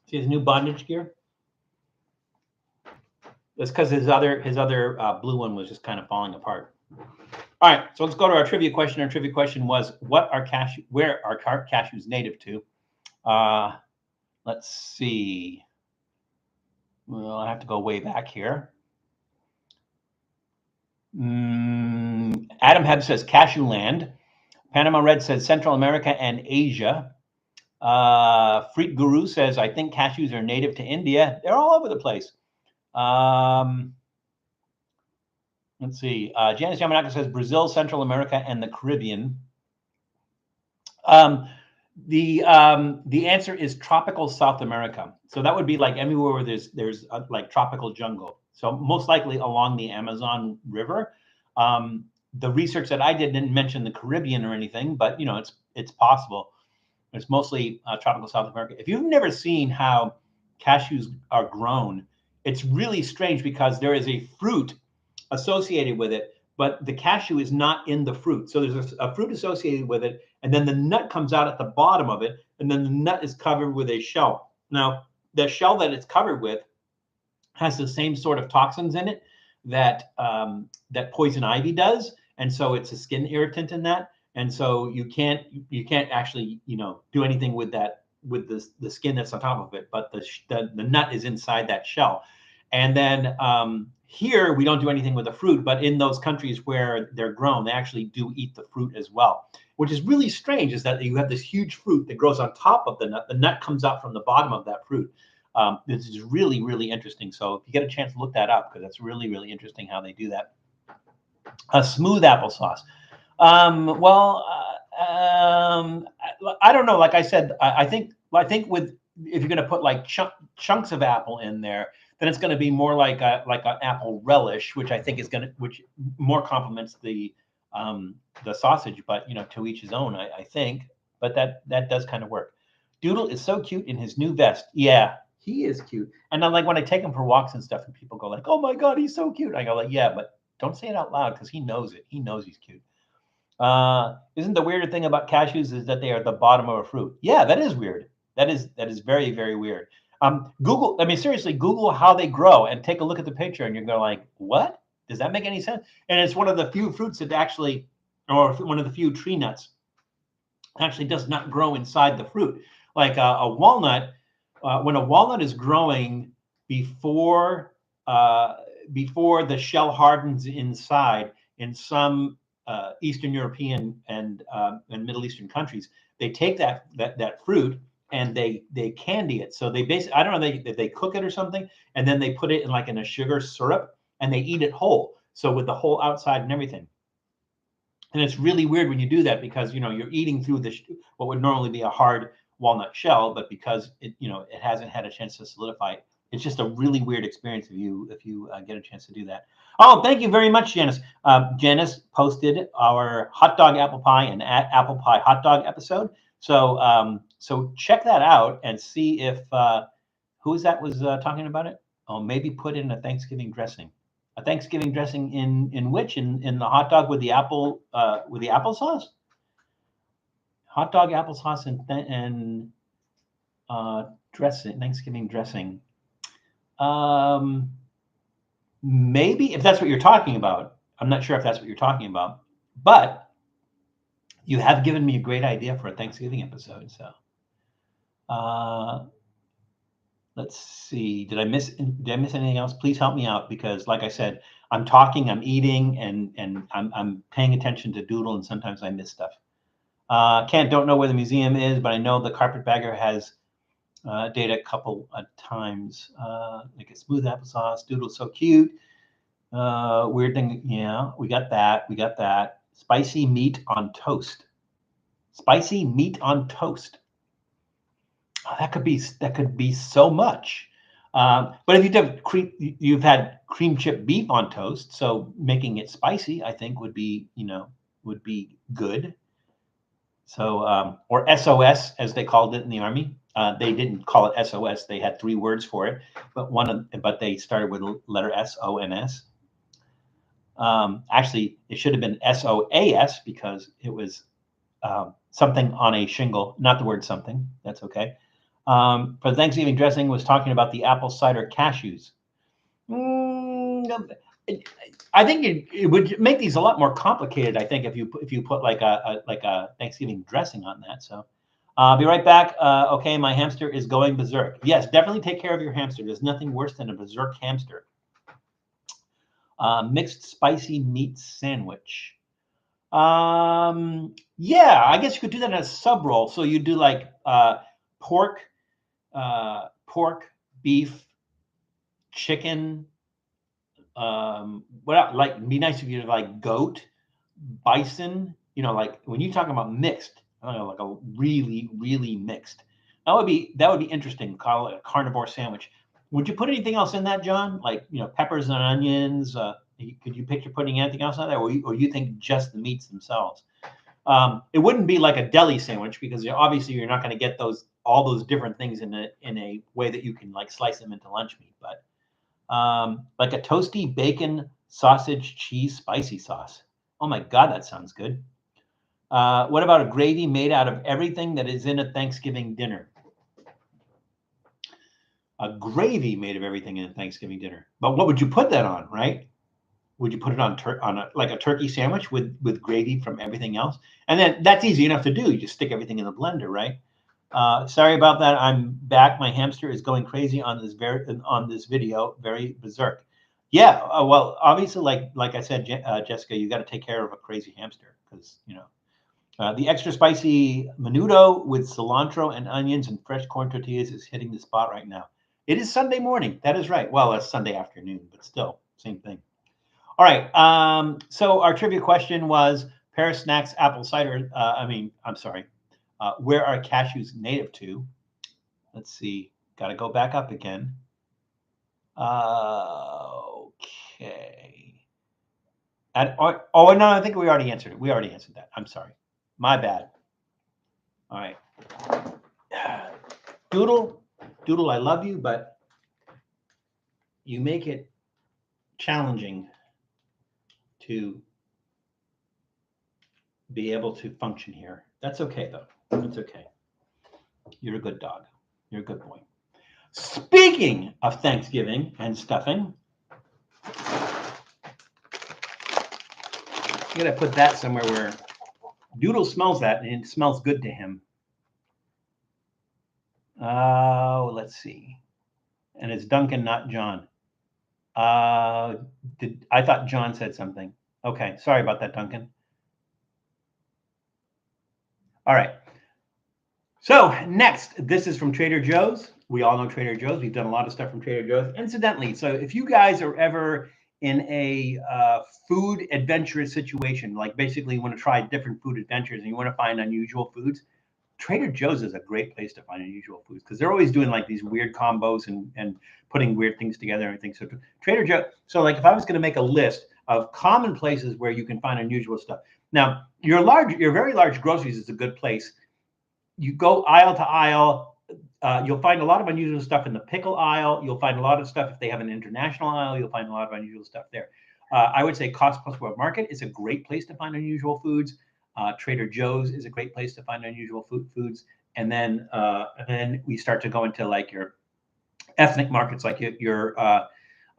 See his new bondage gear? That's because his other blue one was just kind of falling apart. All right, so let's go to our trivia question. Our trivia question was, where are cashews native to? Let's see. Well, I have to go way back here. Adam Hebb says Cashew Land. Panama Red says Central America and Asia. Freak Guru says, I think cashews are native to India. They're all over the place. Let's see. Janice Yamanaka says Brazil, Central America, and the Caribbean. The answer is tropical South America. So that would be like everywhere where there's like tropical jungle. So most likely along the Amazon River. The research that I did didn't mention the Caribbean or anything, but it's possible. It's mostly tropical South America. If you've never seen how cashews are grown, it's really strange because there is a fruit associated with it, but the cashew is not in the fruit. So there's a fruit associated with it, and then the nut comes out at the bottom of it, and then the nut is covered with a shell. Now, the shell that it's covered with has the same sort of toxins in it that that poison ivy does, and so it's a skin irritant in that, and so you can't actually do anything with that, with the skin that's on top of it, but the nut is inside that shell. And then here we don't do anything with the fruit, but in those countries where they're grown, they actually do eat the fruit as well, which is really strange. Is that you have this huge fruit that grows on top of the nut. The nut comes out from the bottom of that fruit. This is really, really interesting. So if you get a chance to look that up, because it's really, really interesting how they do that. A smooth applesauce. I don't know. Like I said, I think with, if you're going to put like chunks of apple in there, then it's going to be more like an apple relish, which I think is which more complements the sausage. But to each his own, I think. But that does kind of work. Doodle is so cute in his new vest. Yeah, he is cute. And then, like, when I take him for walks and stuff, and people go like, "Oh my God, he's so cute," I go like, "Yeah, but don't say it out loud because he knows it. He knows he's cute." Isn't the weirder thing about cashews is that they are at the bottom of a fruit? Yeah, that is weird. That is very, very weird. Google, I mean, seriously, Google how they grow and take a look at the picture, and you're going like, what? Does that make any sense? And it's one of the few fruits that actually, or one of the few tree nuts, actually does not grow inside the fruit. Like a walnut, when a walnut is growing before the shell hardens inside, in some Eastern European and Middle Eastern countries, they take that fruit and they candy it. So they basically, I don't know, they cook it or something, and then they put it in a sugar syrup, and they eat it whole. So with the whole outside and everything. And it's really weird when you do that, because you're eating through what would normally be a hard walnut shell, but because it hasn't had a chance to solidify, it's just a really weird experience if you get a chance to do that. Oh, thank you very much, Janice. Janice posted our hot dog apple pie and apple pie hot dog episode. So so check that out and see if who is that was talking about it. Oh, maybe put in a Thanksgiving dressing. A Thanksgiving dressing in which in the hot dog with the applesauce. Hot dog applesauce and dressing, Thanksgiving dressing. Maybe, if that's what you're talking about. I'm not sure if that's what you're talking about, but you have given me a great idea for a Thanksgiving episode. So let's see. Did I miss anything else? Please help me out, because like I said, I'm talking, I'm eating, and I'm paying attention to Doodle, and sometimes I miss stuff. Don't know where the museum is, but I know the Carpetbagger has data a couple of times. Like a smooth applesauce. Doodle's so cute. Weird thing. Yeah, we got that. Spicy meat on toast. Spicy meat on toast. Oh, that could be so much. But if you've had cream chip beef on toast, so making it spicy, I think would be good. So or SOS, as they called it in the Army. They didn't call it SOS. They had 3 words for it, but they started with the letter SONS. Actually, it should have been SOAS, because it was something on a shingle, not the word something. That's okay. For Thanksgiving dressing, was talking about the apple cider cashews. I think it would make these a lot more complicated. I think if you put like a Thanksgiving dressing on that. So I'll be right back. Okay, my hamster is going berserk. Yes, definitely take care of your hamster. There's nothing worse than a berserk hamster. Mixed spicy meat sandwich. Yeah, I guess you could do that as a sub roll. So you do like pork, beef, chicken. Like, be nice if you like goat, bison. Like when you're talking about mixed, I don't know, like a really, really mixed. That would be interesting. Call it a carnivore sandwich. Would you put anything else in that, John? Like peppers and onions. Could you picture putting anything else on there, or you think just the meats themselves? It wouldn't be like a deli sandwich, because obviously you're not going to get all those different things in a way that you can like slice them into lunch meat. But like a toasty bacon sausage cheese spicy sauce. Oh my God, that sounds good. What about a gravy made out of everything that is in a Thanksgiving dinner? A gravy made of everything in a Thanksgiving dinner. But what would you put that on, right? Would you put it on like a turkey sandwich with gravy from everything else? And then that's easy enough to do. You just stick everything in the blender, right? Sorry about that. I'm back. My hamster is going crazy on this video. Very berserk. Yeah. Well, obviously, like I said, Jessica, you got to take care of a crazy hamster because the extra spicy menudo with cilantro and onions and fresh corn tortillas is hitting the spot right now. It is Sunday morning. That is right. Well, it's Sunday afternoon, but still, same thing. All right. So our trivia question was Pear snacks, apple cider. I'm sorry. Where are cashews native to? Let's see. Got to go back up again. Okay. No, I think we already answered it. We already answered that. I'm sorry. My bad. All right. Doodle, I love you, but you make it challenging to be able to function here. That's okay, though. That's okay. You're a good dog. You're a good boy. Speaking of Thanksgiving and stuffing, I'm going to put that somewhere where Doodle smells that, and it smells good to him. Let's see. And it's Duncan, not John. I thought John said something. Okay, sorry about that, Duncan. All right. So next, this is from Trader Joe's. We all know Trader Joe's. We've done a lot of stuff from Trader Joe's. Incidentally, so if you guys are ever in a food adventurous situation, like basically you want to try different food adventures and you want to find unusual foods, Trader Joe's is a great place to find unusual foods because they're always doing like these weird combos and putting weird things together and everything. So Trader Joe. So like if I was going to make a list of common places where you can find unusual stuff. Now your very large groceries is a good place. You go aisle to aisle. You'll find a lot of unusual stuff in the pickle aisle. You'll find a lot of stuff if they have an international aisle. You'll find a lot of unusual stuff there. I would say Cost Plus World Market is a great place to find unusual foods. Trader Joe's is a great place to find unusual foods. And then we start to go into like your ethnic markets, like your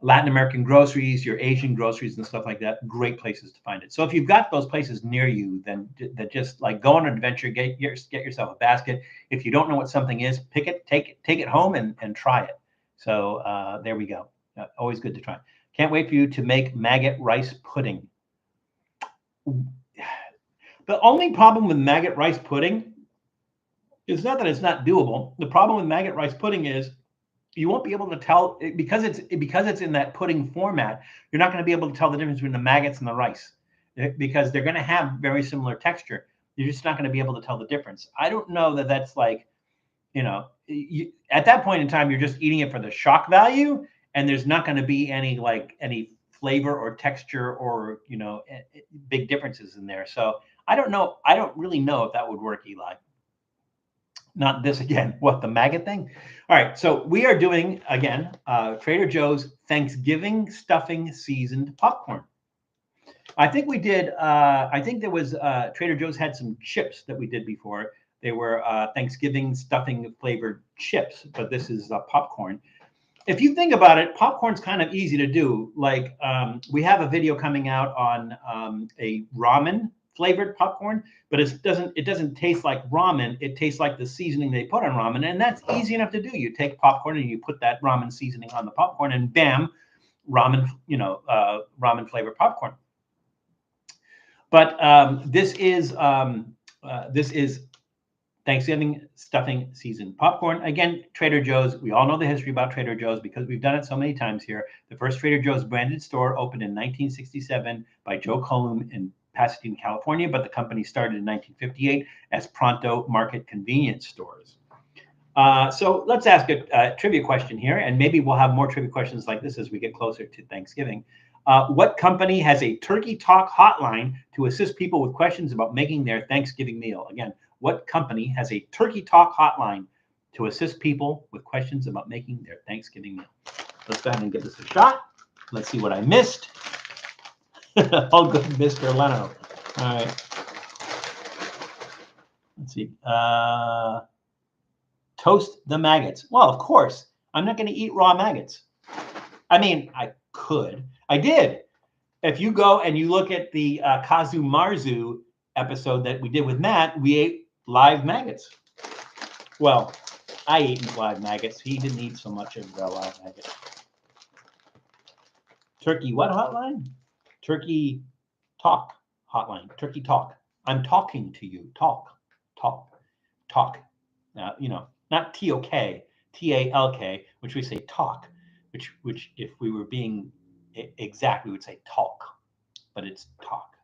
Latin American groceries, your Asian groceries and stuff like that. Great places to find it. So if you've got those places near you, then just like go on an adventure, get yourself a basket. If you don't know what something is, pick it, take it home and try it. So there we go. Always good to try. Can't wait for you to make maggot rice pudding. The only problem with maggot rice pudding is not that it's not doable. The problem with maggot rice pudding is you won't be able to tell because it's in that pudding format. You're not going to be able to tell the difference between the maggots and the rice because they're going to have very similar texture. You're just not going to be able to tell the difference. I don't know that that's like, at that point in time, you're just eating it for the shock value, and there's not going to be any flavor or texture or big differences in there. So I don't know. I don't really know if that would work, Eli. Not this again. What, the maggot thing? All right. So we are doing, again, Trader Joe's Thanksgiving stuffing seasoned popcorn. I think we did. I think there was Trader Joe's had some chips that we did before. They were Thanksgiving stuffing flavored chips, but this is popcorn. If you think about it, popcorn's kind of easy to do. Like we have a video coming out on a ramen flavored popcorn, but it doesn't taste like ramen. It tastes like the seasoning they put on ramen, and that's easy enough to do. You take popcorn and you put that ramen seasoning on the popcorn, and bam, ramen flavored popcorn. But this is Thanksgiving stuffing season popcorn. Again, Trader Joe's. We all know the history about Trader Joe's because we've done it so many times here. The first Trader Joe's branded store opened in 1967 by Joe Colum in Pasadena, California, but the company started in 1958 as Pronto Market convenience stores. So let's ask a trivia question here, and maybe we'll have more trivia questions like this as we get closer to Thanksgiving. What company has a Turkey Talk hotline to assist people with questions about making their Thanksgiving meal? Again, what company has a Turkey Talk hotline to assist people with questions about making their Thanksgiving meal? Let's go ahead and give this a shot. Let's see what I missed. All good, Mr. Leno. All right. Let's see. Toast the maggots. Well, of course. I'm not going to eat raw maggots. I mean, I could. I did. If you go and you look at the Kazu Marzu episode that we did with Matt, we ate live maggots. Well, I ate live maggots. He didn't eat so much of the live maggots. Turkey what hotline? Turkey talk hotline. Turkey talk. I'm talking to you. Talk. You know, not T-O-K, T-A-L-K, which we say talk, which if we were being exact, we would say talk, but it's talk.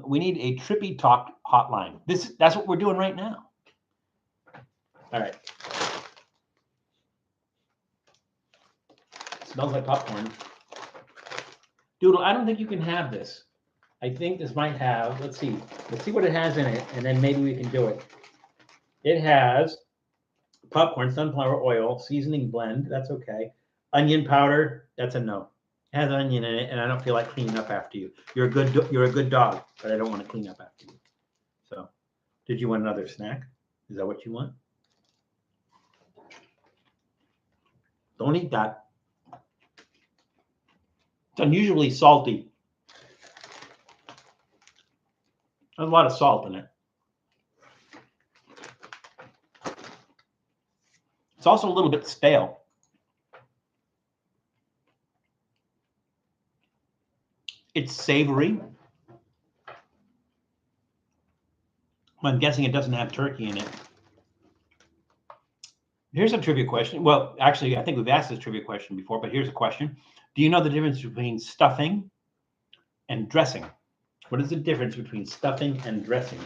We need a Trippy Talk hotline. That's what we're doing right now. All right. Smells like popcorn. Doodle, I don't think you can have this. I think this might have, let's see what it has in it, and then maybe we can do it. It has popcorn, sunflower oil, seasoning blend, that's okay. Onion powder, that's a no. It has onion in it, and I don't feel like cleaning up after you. You're a good dog, but I don't want to clean up after you. So, did you want another snack? Is that what you want? Don't eat that. It's unusually salty. There's a lot of salt in it. It's also a little bit stale. It's savory. I'm guessing it doesn't have turkey in it. Here's a trivia question. Well, actually, I think we've asked this trivia question before, but here's a question. Do you know the difference between stuffing and dressing? What is the difference between stuffing and dressing?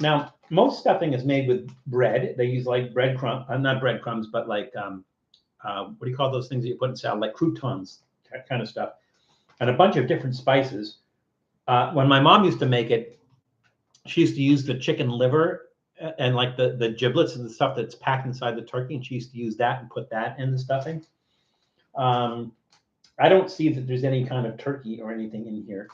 Now, most stuffing is made with bread. They use like breadcrumbs, not breadcrumbs, but like, what do you call those things that you put in salad? Like croutons, that kind of stuff. And a bunch of different spices. When my mom used to make it, she used to use the chicken liver and like the giblets and the stuff that's packed inside the turkey, and she used to use that and put that in the stuffing. I don't see that there's any kind of turkey or anything in here.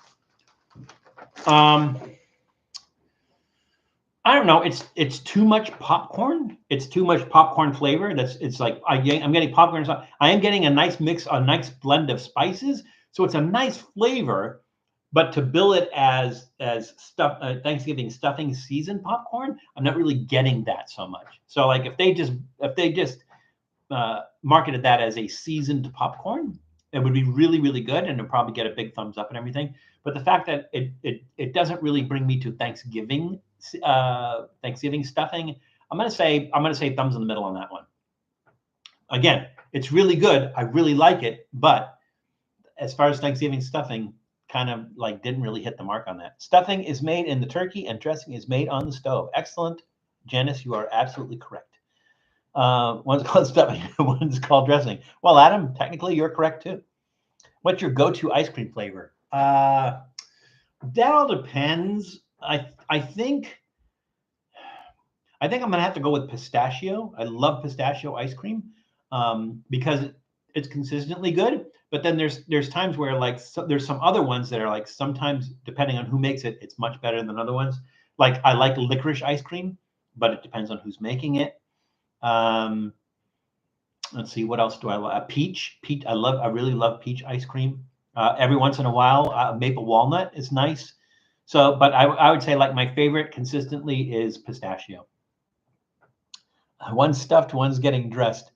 I don't know. It's too much popcorn. It's too much popcorn flavor. It's like I'm getting popcorn. I am getting a nice mix, a nice blend of spices. So it's a nice flavor, but to bill it as Thanksgiving stuffing seasoned popcorn, I'm not really getting that so much. So like if they just marketed that as a seasoned popcorn, it would be really, really good, and it'd probably get a big thumbs up and everything. But the fact that it doesn't really bring me to Thanksgiving stuffing, I'm gonna say thumbs in the middle on that one. Again, it's really good. I really like it, but as far as Thanksgiving stuffing, kind of like didn't really hit the mark on that. Stuffing is made in the turkey and dressing is made on the stove. Excellent, Janice, you are absolutely correct. One's called stuffing, one's called dressing. Well, Adam, technically you're correct too. What's your go-to ice cream flavor? That all depends. I think I'm gonna have to go with pistachio. I love pistachio ice cream because it's consistently good. But then there's times where like there's some other ones that are like sometimes depending on who makes it, it's much better than other ones. Like I like licorice ice cream, but it depends on who's making it. Let's see, what else do I like? Peach. I really love peach ice cream. Every once in a while, maple walnut is nice. So, but I would say like my favorite consistently is pistachio. One's stuffed, one's getting dressed.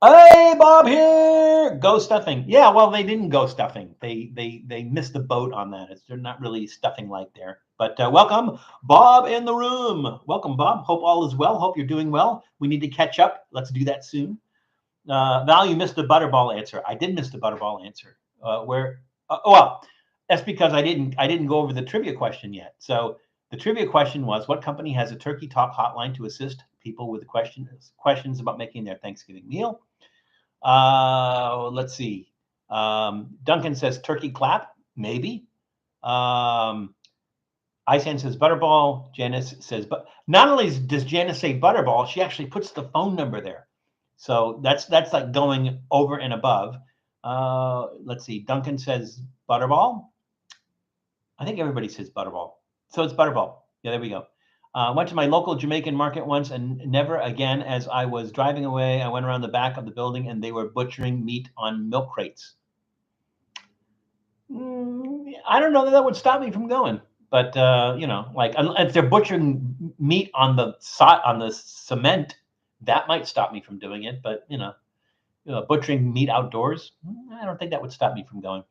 Hey, Bob here. Go stuffing. Yeah, well, they didn't go stuffing. They missed the boat on that. They're not really stuffing like there. But welcome, Bob, in the room. Welcome, Bob. Hope all is well. Hope you're doing well. We need to catch up. Let's do that soon. Val, you missed the butterball answer. I did miss the butterball answer. Well, that's because I didn't go over the trivia question yet. So the trivia question was, what company has a turkey talk hotline to assist people with questions about making their Thanksgiving meal? Let's see. Duncan says turkey clap, maybe. Isan says butterball. Janice says, but not only does Janice say butterball, she actually puts the phone number there. So that's like going over and above. Let's see. Duncan says Butterball. I think everybody says Butterball. So it's Butterball. Yeah, there we go. Went to my local Jamaican market once and never again. As I was driving away, I went around the back of the building and they were butchering meat on milk crates. I don't know that would stop me from going, but like if they're butchering meat on the cement, that might stop me from doing it. But butchering meat outdoors, I don't think that would stop me from going.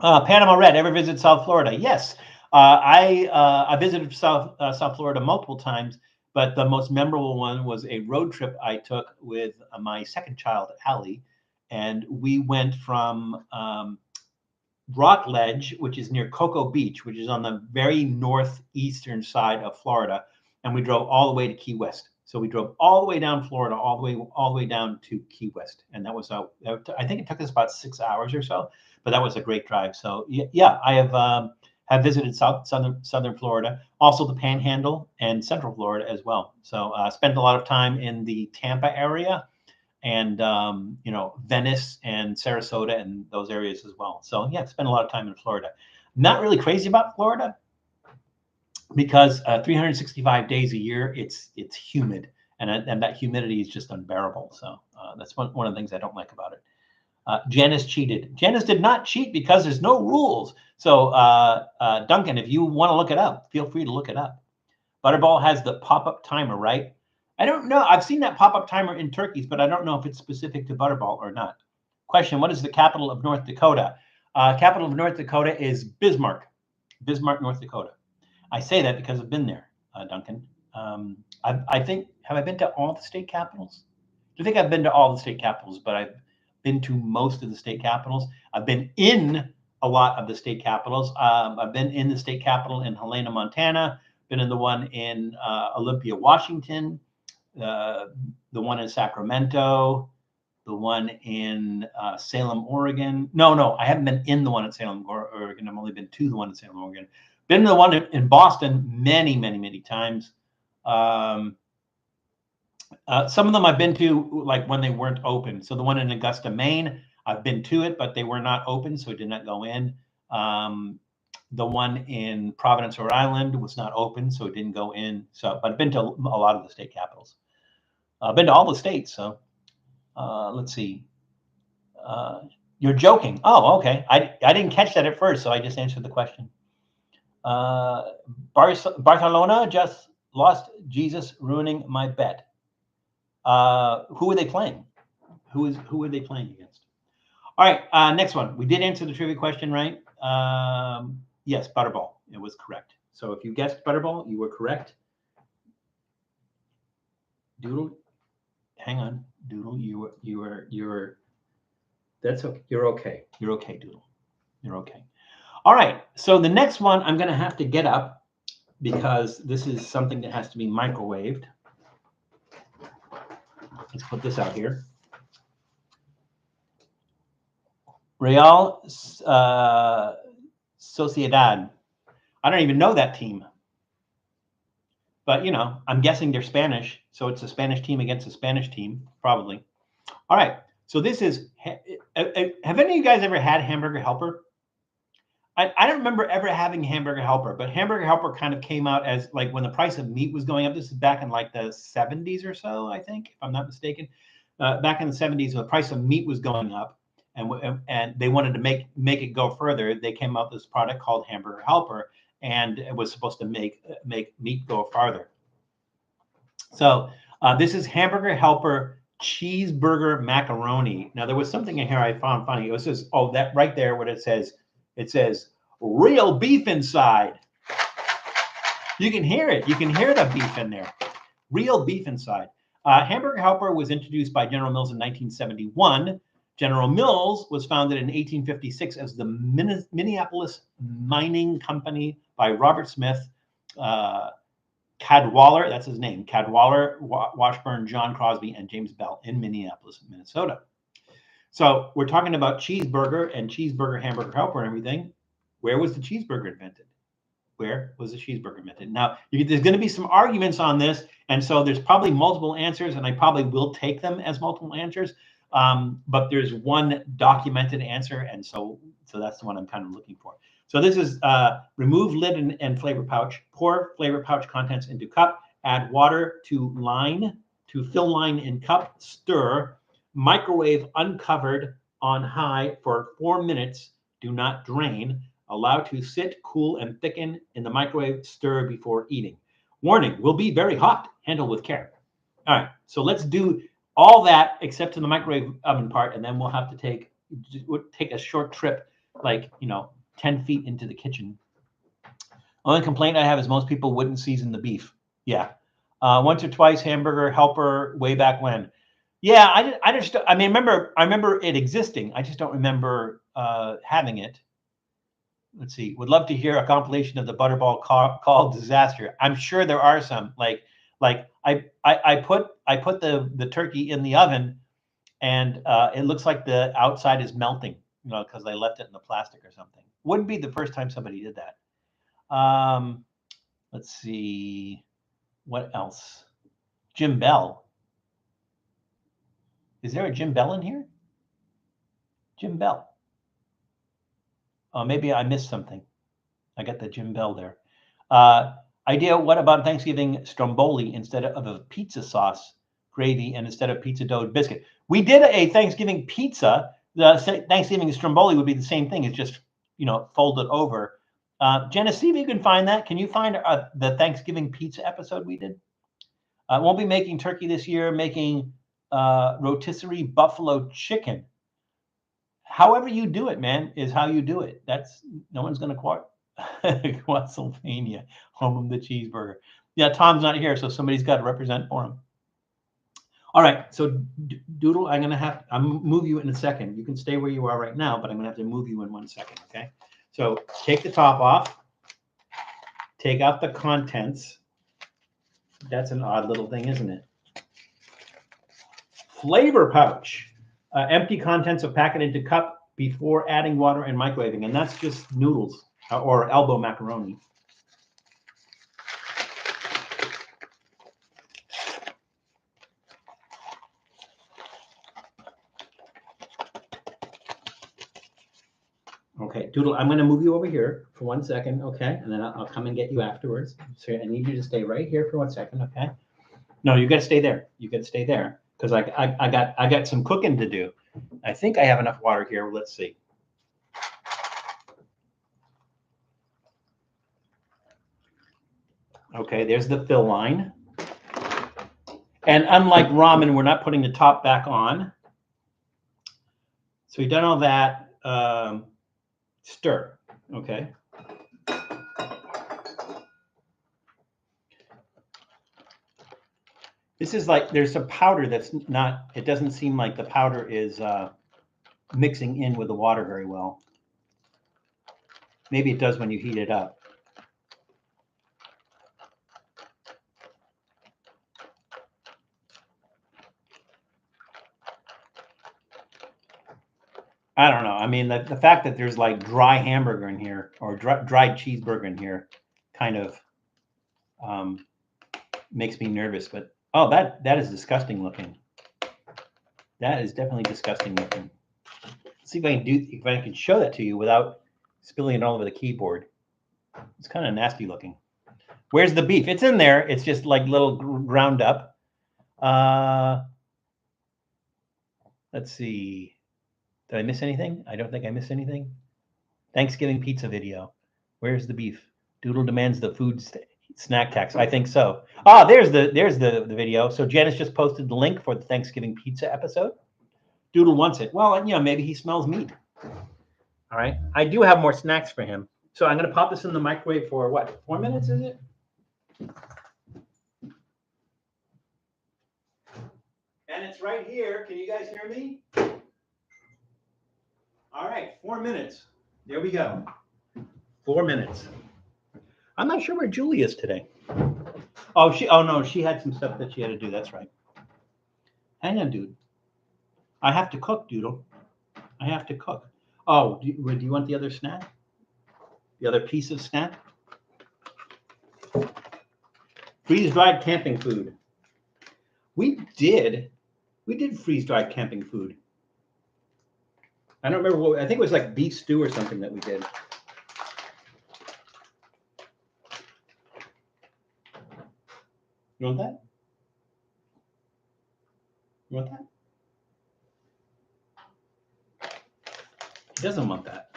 Panama Red, ever visit South Florida? Yes. I visited South Florida multiple times, but the most memorable one was a road trip I took with my second child, Allie, and we went from Rockledge, which is near Cocoa Beach, which is on the very northeastern side of Florida, and we drove all the way to Key West. So we drove all the way down Florida, all the way down to Key West, and that was I think it took us about 6 hours or so, but that was a great drive. So yeah, I have visited southern Florida, also the Panhandle and Central Florida as well. So spent a lot of time in the Tampa area, and Venice and Sarasota and those areas as well. So yeah, spent a lot of time in Florida. Not really crazy about Florida because 365 days a year it's humid, and that humidity is just unbearable. So that's one of the things I don't like about it. Janice cheated. Janice did not cheat because there's no rules. So Duncan, if you want to look it up, feel free to look it up. Butterball has the pop-up timer, right? I don't know. I've seen that pop-up timer in turkeys, but I don't know if it's specific to Butterball or not. Question, what is the capital of North Dakota? Capital of North Dakota is Bismarck, North Dakota. I say that because I've been there, Duncan. I think, have I been to all the state capitals? I think I've been to all the state capitals, but I've been to most of the state capitals. I've been in a lot of the state capitals. I've been in the state capital in Helena, Montana, been in the one in Olympia, Washington, the one in Sacramento, the one in Salem, Oregon. No, I haven't been in the one in Salem, Oregon. I've only been to the one in Salem, Oregon. Been to the one in Boston many times. Some of them I've been to like when they weren't open. So the one in Augusta, Maine, I've been to it, but they were not open, so it did not go in. The one in Providence, Rhode Island was not open, so it didn't go in. So, but I've been to a lot of the state capitals. I've been to all the states. So let's see. You're joking. Oh, okay. I didn't catch that at first, so I just answered the question. Barcelona just lost. Jesus ruining my bet. Who are they playing? Who are they playing against? All right, next one. We did answer the trivia question, right? Yes, Butterball. It was correct. So if you guessed Butterball, you were correct. Doodle, hang on, Doodle. You're. That's okay. You're okay. You're okay, Doodle. You're okay. All right. So the next one, I'm going to have to get up because this is something that has to be microwaved. Let's put this out here. Real Sociedad. I don't even know that team. But, I'm guessing they're Spanish. So it's a Spanish team against a Spanish team, probably. All right. So this is, have any of you guys ever had Hamburger Helper? I don't remember ever having Hamburger Helper, but Hamburger Helper kind of came out as like when the price of meat was going up. This is back in like the 70s or so, I think, if I'm not mistaken. Back in the 70s, when the price of meat was going up, and they wanted to make it go further, they came out with this product called Hamburger Helper, and it was supposed to make meat go farther. So this is Hamburger Helper cheeseburger macaroni. Now there was something in here I found funny. It says, oh, that right there, what it says real beef inside. You can hear it. You can hear the beef in there. Real beef inside. Hamburger Helper was introduced by General Mills in 1971. General Mills was founded in 1856 as the Minneapolis Mining Company by Robert Smith, Cadwallader, that's his name, Cadwallader, Washburn, John Crosby, and James Bell in Minneapolis, Minnesota. So we're talking about cheeseburger and cheeseburger Hamburger Helper and everything. Where was the cheeseburger invented? Where was the cheeseburger invented? Now, there's going to be some arguments on this, and so there's probably multiple answers, and I probably will take them as multiple answers. But there's one documented answer, and so that's the one I'm kind of looking for. So this is remove lid and flavor pouch, pour flavor pouch contents into cup, add water to fill line in cup, stir, microwave uncovered on high for 4 minutes, do not drain, allow to sit, cool, and thicken in the microwave, stir before eating. Warning, will be very hot, handle with care. All right, so let's do all that except to the microwave oven part, and then we'll have to take a short trip, like, 10 feet into the kitchen. Only complaint I have is most people wouldn't season the beef. Yeah. Once or twice, Hamburger Helper, way back when. Yeah, I remember it existing. I just don't remember having it. Let's see. Would love to hear a compilation of the Butterball called Disaster. I'm sure there are some. Like I put the turkey in the oven, and it looks like the outside is melting, because I left it in the plastic or something. Wouldn't be the first time somebody did that. Let's see. What else? Jim Bell. Is there a Jim Bell in here? Jim Bell. Oh, maybe I missed something. I got the Jim Bell there. Idea, what about Thanksgiving stromboli instead of a pizza sauce gravy and instead of pizza dough biscuit? We did a Thanksgiving pizza. The Thanksgiving stromboli would be the same thing. It's just, folded over. Jenna, see if you can find that. Can you find the Thanksgiving pizza episode we did? I won't be making turkey this year, making rotisserie buffalo chicken. However you do it, man, is how you do it. That's no one's going to quote. Pennsylvania, home of the cheeseburger. Yeah, Tom's not here, so somebody's got to represent for him. All right, so Doodle, I'll move you in a second. You can stay where you are right now, but I'm gonna have to move you in 1 second, okay? So take the top off, take out the contents. That's an odd little thing, isn't it? Flavor pouch. Empty contents of packet into cup before adding water and microwaving, and that's just noodles or elbow macaroni. Okay, Doodle, I'm going to move you over here for 1 second, okay? And then I'll come and get you afterwards. So I need you to stay right here for 1 second, okay? No, you got to stay there. You got to stay there because I got some cooking to do. I think I have enough water here. Let's see. Okay, there's the fill line. And unlike ramen, we're not putting the top back on. So we've done all that. Stir, okay. This is like, there's a powder that's not, it doesn't seem like the powder is mixing in with the water very well. Maybe it does when you heat it up. I don't know. I mean, the fact that there's like dry hamburger in here or dried cheeseburger in here kind of makes me nervous. But oh, that is disgusting looking. That is definitely disgusting looking. Let's see if I can show that to you without spilling it all over the keyboard. It's kind of nasty looking. Where's the beef? It's in there. It's just like little ground up. Let's see. Did I miss anything? I don't think I missed anything. Thanksgiving pizza video. Where's the beef? Doodle demands the food snack tax. I think so. Ah, there's the video. So Janice just posted the link for the Thanksgiving pizza episode. Doodle wants it. Well, maybe he smells meat. All right. I do have more snacks for him. So I'm going to pop this in the microwave for what? 4 minutes, is it? And it's right here. Can you guys hear me? All right, 4 minutes. There we go. 4 minutes. I'm not sure where Julie is today. Oh no, she had some stuff that she had to do. That's right. Hang on, dude. I have to cook, Doodle. I have to cook. Oh, do you want the other snack? The other piece of snack? Freeze-dried camping food. We did freeze-dried camping food. I don't remember what, I think it was like beef stew or something that we did. You want that? You want that? He doesn't want that.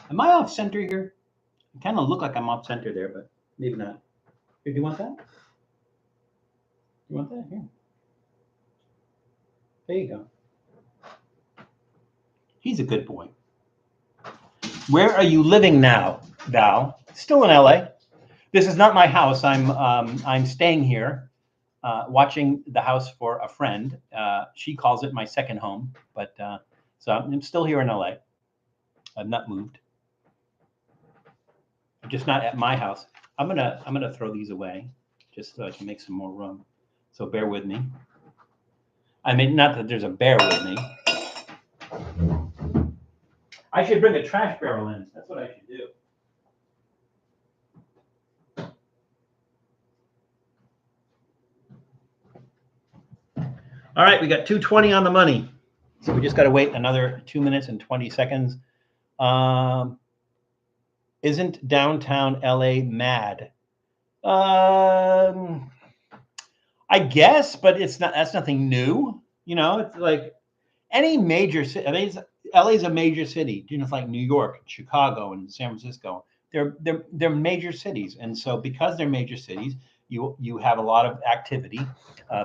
Am I off center here? I kind of look like I'm off center there, but maybe not. Here, do you want that? You want that? Here. There you go. He's a good boy. Where are you living now, Val? Still in LA. This is not my house. I'm staying here, watching the house for a friend. She calls it my second home, but so I'm still here in LA. I've not moved. I'm just not at my house. I'm gonna throw these away just so I can make some more room. So bear with me. I mean, not that there's a bear with me. I should bring a trash barrel in. That's what I should do. All right, we got 2:20 on the money. So we just got to wait another 2 minutes and 20 seconds. Isn't downtown LA mad? I guess, but it's not. That's nothing new. You know, it's like any major city. LA is a major city. You know, it's like New York, Chicago, and San Francisco. They're major cities, and so because they're major cities, you have a lot of activity,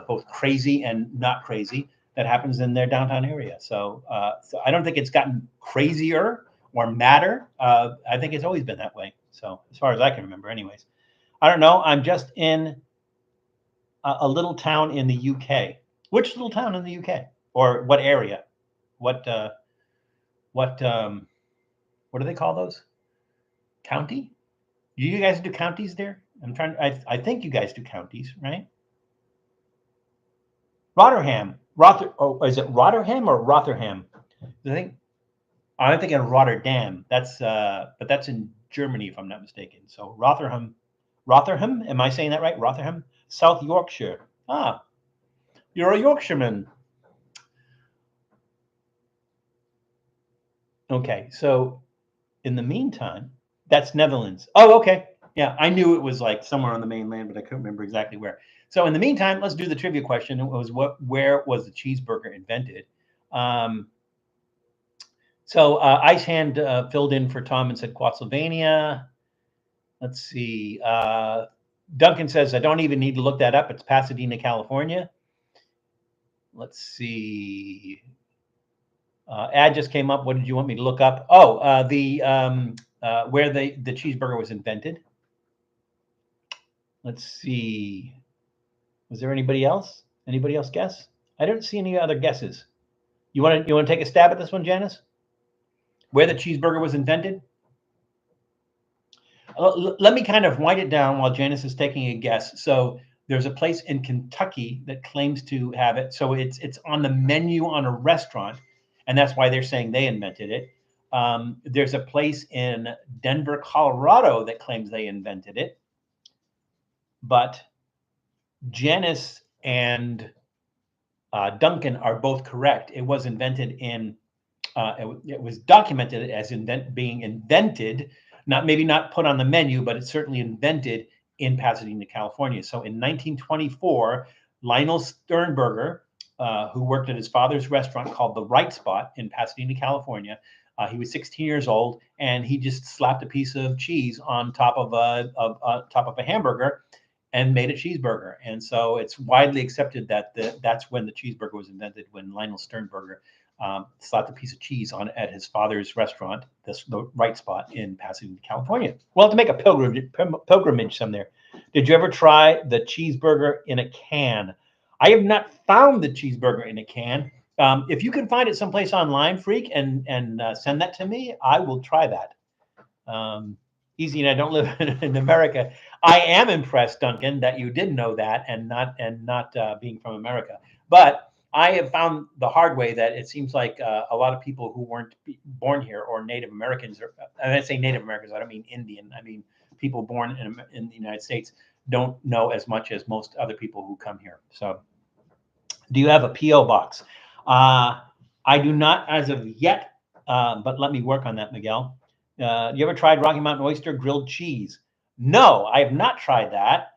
both crazy and not crazy, that happens in their downtown area. So I don't think it's gotten crazier or madder. I think it's always been that way. So as far as I can remember, anyways. I don't know. I'm just in a little town in the UK. Which little town in the UK, or what area? What do they call those? County? Do you guys do counties there? I think you guys do counties, right? Rotterdam. Is it Rotterdam or Rotherham? I'm thinking of Rotterdam. But that's in Germany, if I'm not mistaken. So Rotherham. Am I saying that right? Rotherham, South Yorkshire. Ah, you're a Yorkshireman. Okay, so in the meantime, that's Netherlands. Oh, okay. Yeah, I knew it was like somewhere on the mainland, but I couldn't remember exactly where. So in the meantime, let's do the trivia question. It was where was the cheeseburger invented? So Ice Hand filled in for Tom and said Quatsylvania. Let's see. Duncan says, I don't even need to look that up. It's Pasadena, California. Let's see. Ad just came up. What did you want me to look up? Oh, where the cheeseburger was invented. Let's see. Was there anybody else? Anybody else guess? I don't see any other guesses. You want to take a stab at this one, Janice? Where the cheeseburger was invented? Let me kind of wind it down while Janice is taking a guess. So there's a place in Kentucky that claims to have it. So it's on the menu on a restaurant, and that's why they're saying they invented it. There's a place in Denver, Colorado that claims they invented it. But Janice and Duncan are both correct. It was invented in, it was documented as being invented, maybe not put on the menu, but it's certainly invented in Pasadena, California. So in 1924, Lionel Sternberger, who worked at his father's restaurant called The Right Spot in Pasadena, California, he was 16 years old, and he just slapped a piece of cheese on top of a hamburger and made a cheeseburger. And so it's widely accepted that that's when the cheeseburger was invented, when Lionel Sternberger slapped a piece of cheese on at his father's restaurant, The Right Spot in Pasadena, California. We'll have to make a pilgrimage some there. Did you ever try the cheeseburger in a can? I have not found the cheeseburger in a can. If you can find it someplace online, Freak, and send that to me, I will try that. Easy, and I don't live in America. I am impressed, Duncan, that you did know that and not being from America. But I have found the hard way that it seems like a lot of people who weren't born here, or Native Americans, and I say Native Americans, I don't mean Indian. I mean people born in the United States don't know as much as most other people who come here. So, do you have a P.O. box? I do not as of yet, but let me work on that, Miguel. You ever tried Rocky Mountain oyster grilled cheese? No, I have not tried that.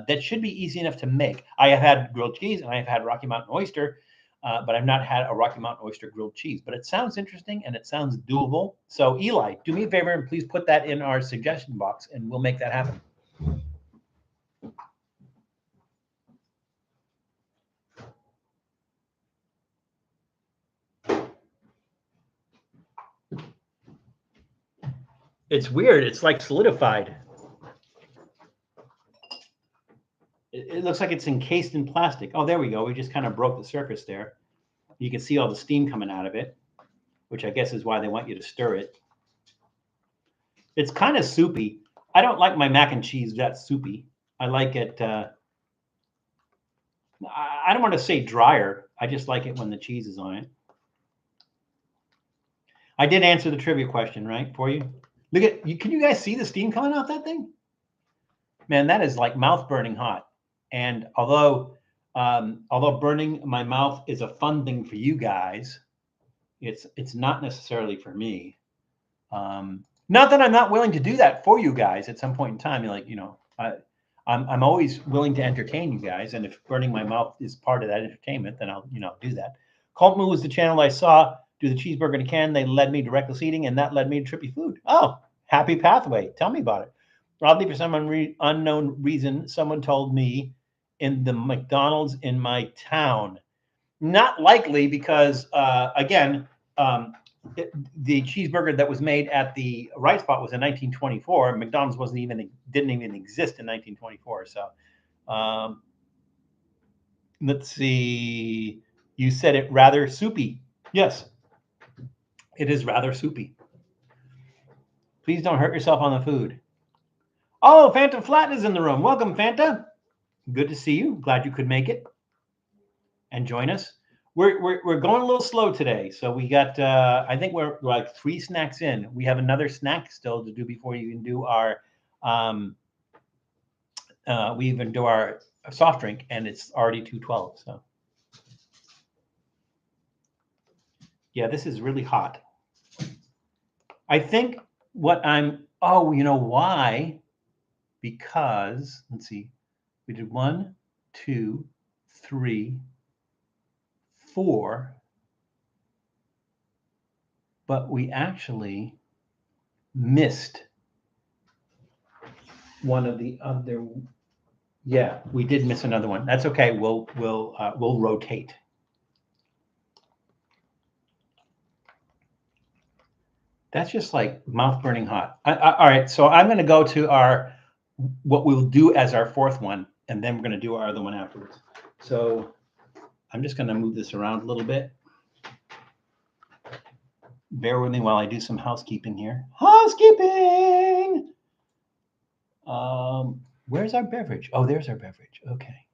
That should be easy enough to make. I have had grilled cheese and I have had Rocky Mountain oyster, but I've not had a Rocky Mountain oyster grilled cheese. But it sounds interesting and it sounds doable. So Eli, do me a favor and please put that in our suggestion box and we'll make that happen. It's weird. It's like solidified. It looks like it's encased in plastic. Oh, there we go. We just kind of broke the surface there. You can see all the steam coming out of it, which I guess is why they want you to stir it. It's kind of soupy. I don't like my mac and cheese that soupy. I like it. I don't want to say drier. I just like it when the cheese is on it. I did answer the trivia question, right, for you. Look at you. Can you guys see the steam coming out that thing? Man, that is like mouth burning hot. And although burning my mouth is a fun thing for you guys, it's not necessarily for me. Not that I'm not willing to do that for you guys at some point in time. You're like, I'm always willing to entertain you guys, and if burning my mouth is part of that entertainment, then I'll do that. Cult Moo was the channel I saw do the cheeseburger in a can. They led me to reckless eating, and that led me to Trippy Food. Oh, happy pathway. Tell me about it. Oddly, for some unknown reason, someone told me in the McDonald's in my town. Not likely, because again, the cheeseburger that was made at the Right Spot was in 1924. McDonald's didn't even exist in 1924. So let's see. You said it rather soupy. Yes, it is rather soupy. Please don't hurt yourself on the food. Oh, Fanta Flat is in the room. Welcome, Fanta. Good to see you. Glad you could make it and join us. We're going a little slow today, so we got. I think we're like 3 snacks in. We have another snack still to do before you can do our. We even do our soft drink, and it's already 2:12. So yeah, this is really hot. I think what I'm. Oh, you know why? Because let's see, we did 1, 2, 3, 4, but we actually missed one of the other. Yeah, we did miss another one. That's okay. We'll rotate. That's just like mouth burning hot. All right, so I'm going to go to what we'll do as our 4th one, and then we're going to do our other one afterwards. So I'm just going to move this around a little bit. Bear with me while I do some housekeeping here. Housekeeping! Where's our beverage? Oh, there's our beverage. Okay.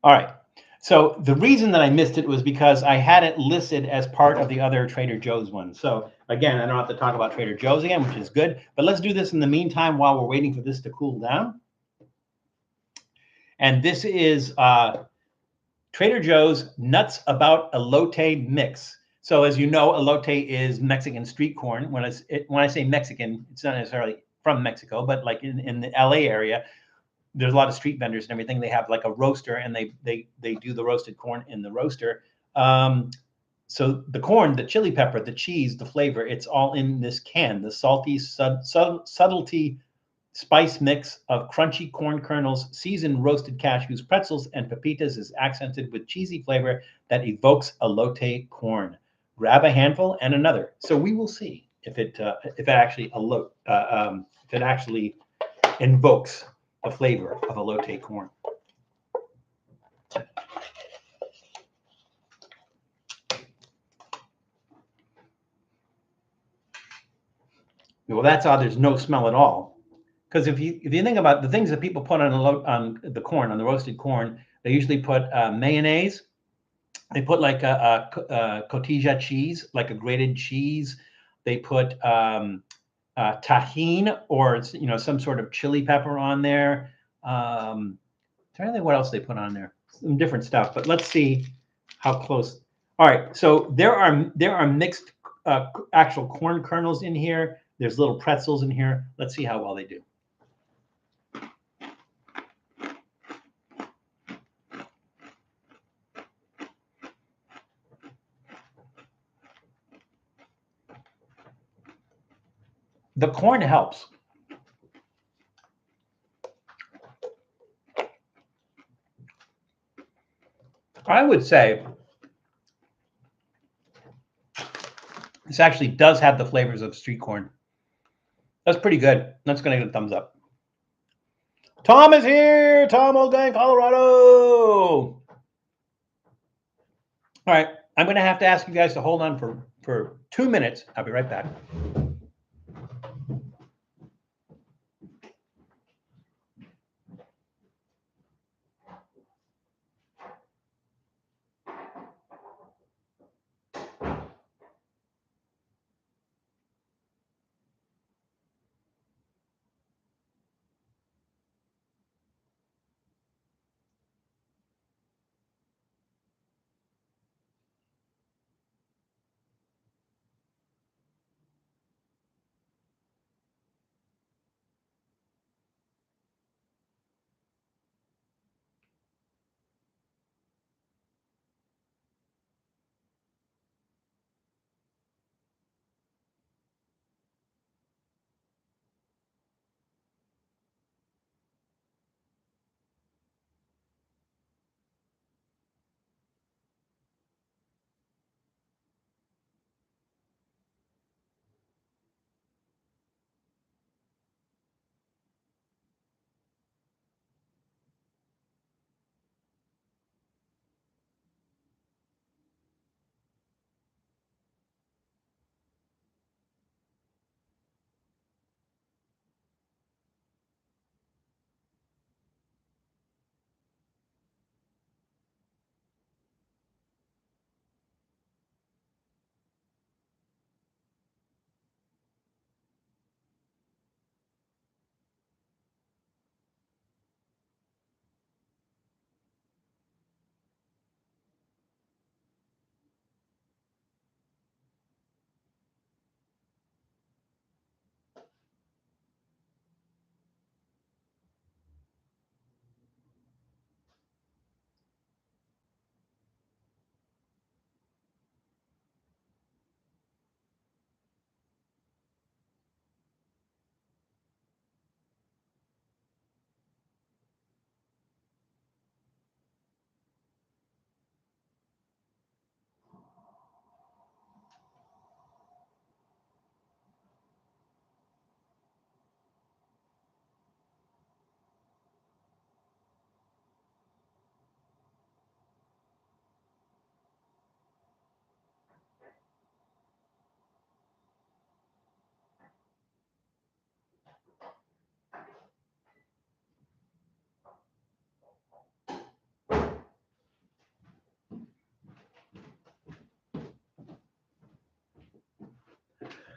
All right. So the reason that I missed it was because I had it listed as part of the other Trader Joe's one. So again, I don't have to talk about Trader Joe's again, which is good. But let's do this in the meantime while we're waiting for this to cool down. And this is Trader Joe's Nuts About Elote mix. So as you know, elote is Mexican street corn. When I say Mexican, it's not necessarily from Mexico, but like in the LA area, there's a lot of street vendors and everything. They have like a roaster, and they do the roasted corn in the roaster. So the corn, the chili pepper, the cheese, the flavor, it's all in this can. The salty subtlety spice mix of crunchy corn kernels, seasoned roasted cashews, pretzels, and pepitas is accented with cheesy flavor that evokes elote corn. Grab a handful and another. So we will see if it actually invokes the flavor of elote corn. Well, that's odd. There's no smell at all. Because if you think about the things that people put on the corn, on the roasted corn, they usually put mayonnaise. They put like a cotija cheese, like a grated cheese. They put tahine or some sort of chili pepper on there. Trying to think what else they put on there. some different stuff, but let's see how close. All right, so there are mixed actual corn kernels in here. There's little pretzels in here. Let's see how well they do. The corn helps. I would say this actually does have the flavors of street corn. That's pretty good. That's going to get a thumbs up. Tom is here. Tom, old guy in Colorado. All right. I'm going to have to ask you guys to hold on for 2 minutes. I'll be right back.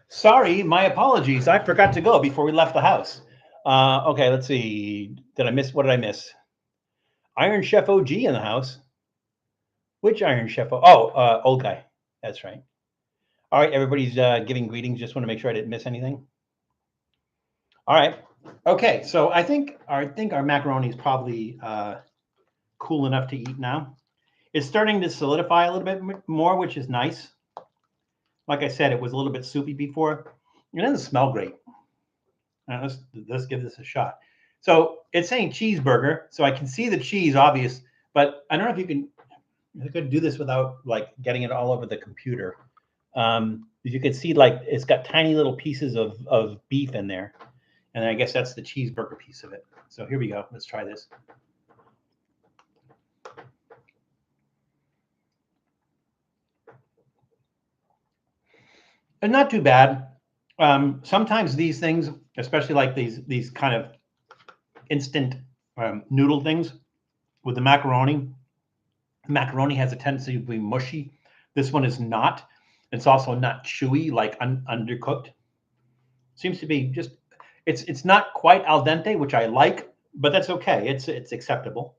Sorry, my apologies. I forgot to go before we left the house. Okay, let's see. Did I miss? What did I miss? Iron Chef OG in the house. Which Iron Chef? Oh, old guy. That's right. All right, everybody's giving greetings. Just want to make sure I didn't miss anything. All right. Okay, so I think our macaroni is probably cool enough to eat now. It's starting to solidify a little bit more, which is nice. Like I said, it was a little bit soupy before. It doesn't smell great. Let's give this a shot. So it's saying cheeseburger, so I can see the cheese, obvious, but I don't know if you can. I could do this without like getting it all over the computer. You can see like it's got tiny little pieces of beef in there, and I guess that's the cheeseburger piece of it. So here we go. Let's try this. And not too bad. Sometimes these things, especially like these kind of instant noodle things with the macaroni has a tendency to be mushy. This one is not. It's also not chewy, like undercooked. Seems to be just it's not quite al dente, which I like, but that's okay. It's acceptable.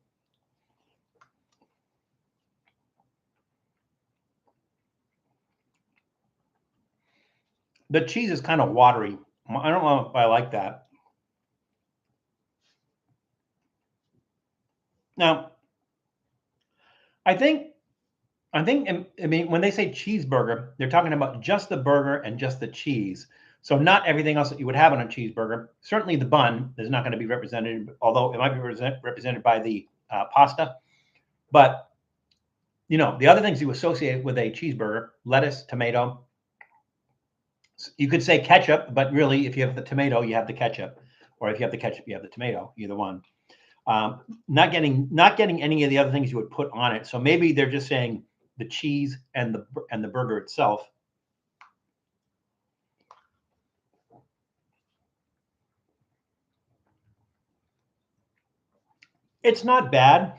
The cheese is kind of watery. I don't know if I like that. Now, I think, I mean, when they say cheeseburger, they're talking about just the burger and just the cheese. So not everything else that you would have on a cheeseburger. Certainly the bun is not going to be represented, although it might be represented by the pasta. But, you know, the other things you associate with a cheeseburger, lettuce, tomato. You could say ketchup, but really, if you have the tomato, you have the ketchup. Or if you have the ketchup, you have the tomato, either one. Not getting any of the other things you would put on it. So maybe they're just saying the cheese and the burger itself. It's not bad.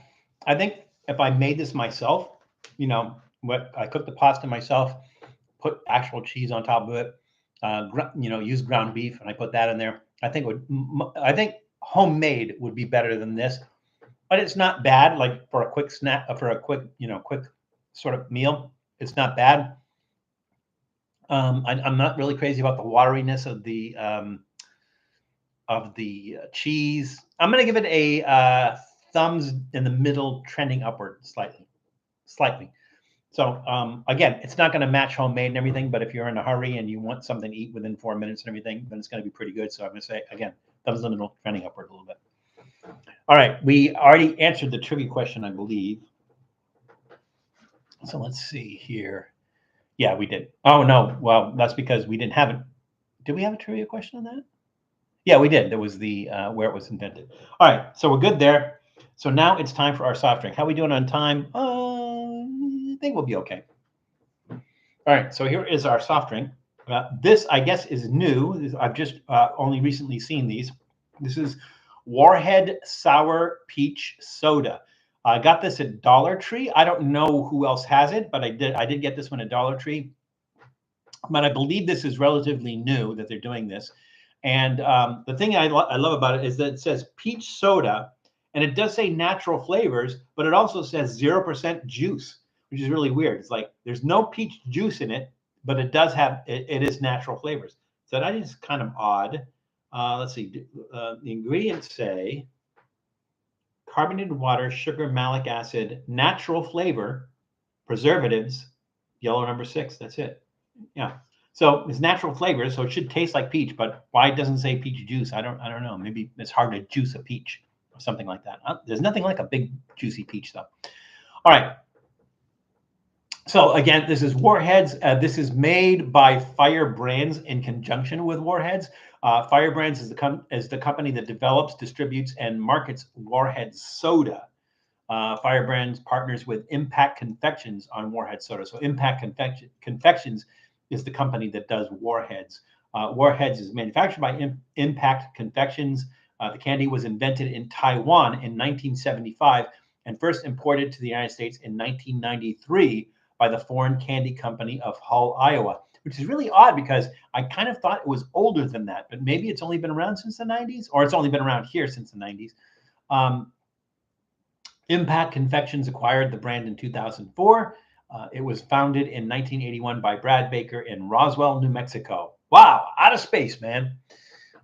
I think if I made this myself, you know, what I cooked the pasta myself, put actual cheese on top of it, you know, use ground beef, and I put that in there. I think homemade would be better than this, but it's not bad. Like for a quick snack, for a quick, you know, quick sort of meal, it's not bad. I'm not really crazy about the wateriness of the cheese. I'm going to give it a thumbs in the middle, trending upward slightly. So again, it's not going to match homemade and everything, but if you're in a hurry and you want something to eat within 4 minutes and everything, then it's going to be pretty good. So I'm going to say again, thumbs in the middle, trending upward a little bit. All right, we already answered the trivia question, I believe. So let's see here. Yeah, we did. Oh no, well that's because we didn't have it. Did we have a trivia question on that? Yeah, we did. There was the where it was invented. All right, so we're good there. So now it's time for our soft drink. How are we doing on time? I think we'll be okay. All right, so here is our soft drink. This, I guess, is new. I've just only recently seen these. This is Warhead Sour Peach Soda. I got this at Dollar Tree. I don't know who else has it, but I did get this one at Dollar Tree. But I believe this is relatively new that they're doing this. And the thing I love about it is that it says peach soda, and it does say natural flavors, but it also says 0% juice, which is really weird. It's like there's no peach juice in it, but it does have, it is natural flavors. So that is kind of odd. Let's see. The ingredients say carbonated water, sugar, malic acid, natural flavor, preservatives, yellow number 6. That's it. Yeah. So it's natural flavors, so it should taste like peach. But why it doesn't say peach juice? I don't know. Maybe it's hard to juice a peach or something like that. There's nothing like a big juicy peach, though. All right. So again, this is Warheads. This is made by Fire Brands in conjunction with Warheads. Fire Brands is the company that develops, distributes, and markets Warheads soda. Fire Brands partners with Impact Confections on Warheads soda. So Impact Confections is the company that does Warheads. Warheads is manufactured by Impact Confections. The candy was invented in Taiwan in 1975 and first imported to the United States in 1993 by the Foreign Candy Company of Hull, Iowa, which is really odd because I kind of thought it was older than that, but maybe it's only been around since the 90s, or it's only been around here since the 90s. Impact Confections acquired the brand in 2004. It was founded in 1981 by Brad Baker in Roswell, New Mexico. Wow, out of space, man.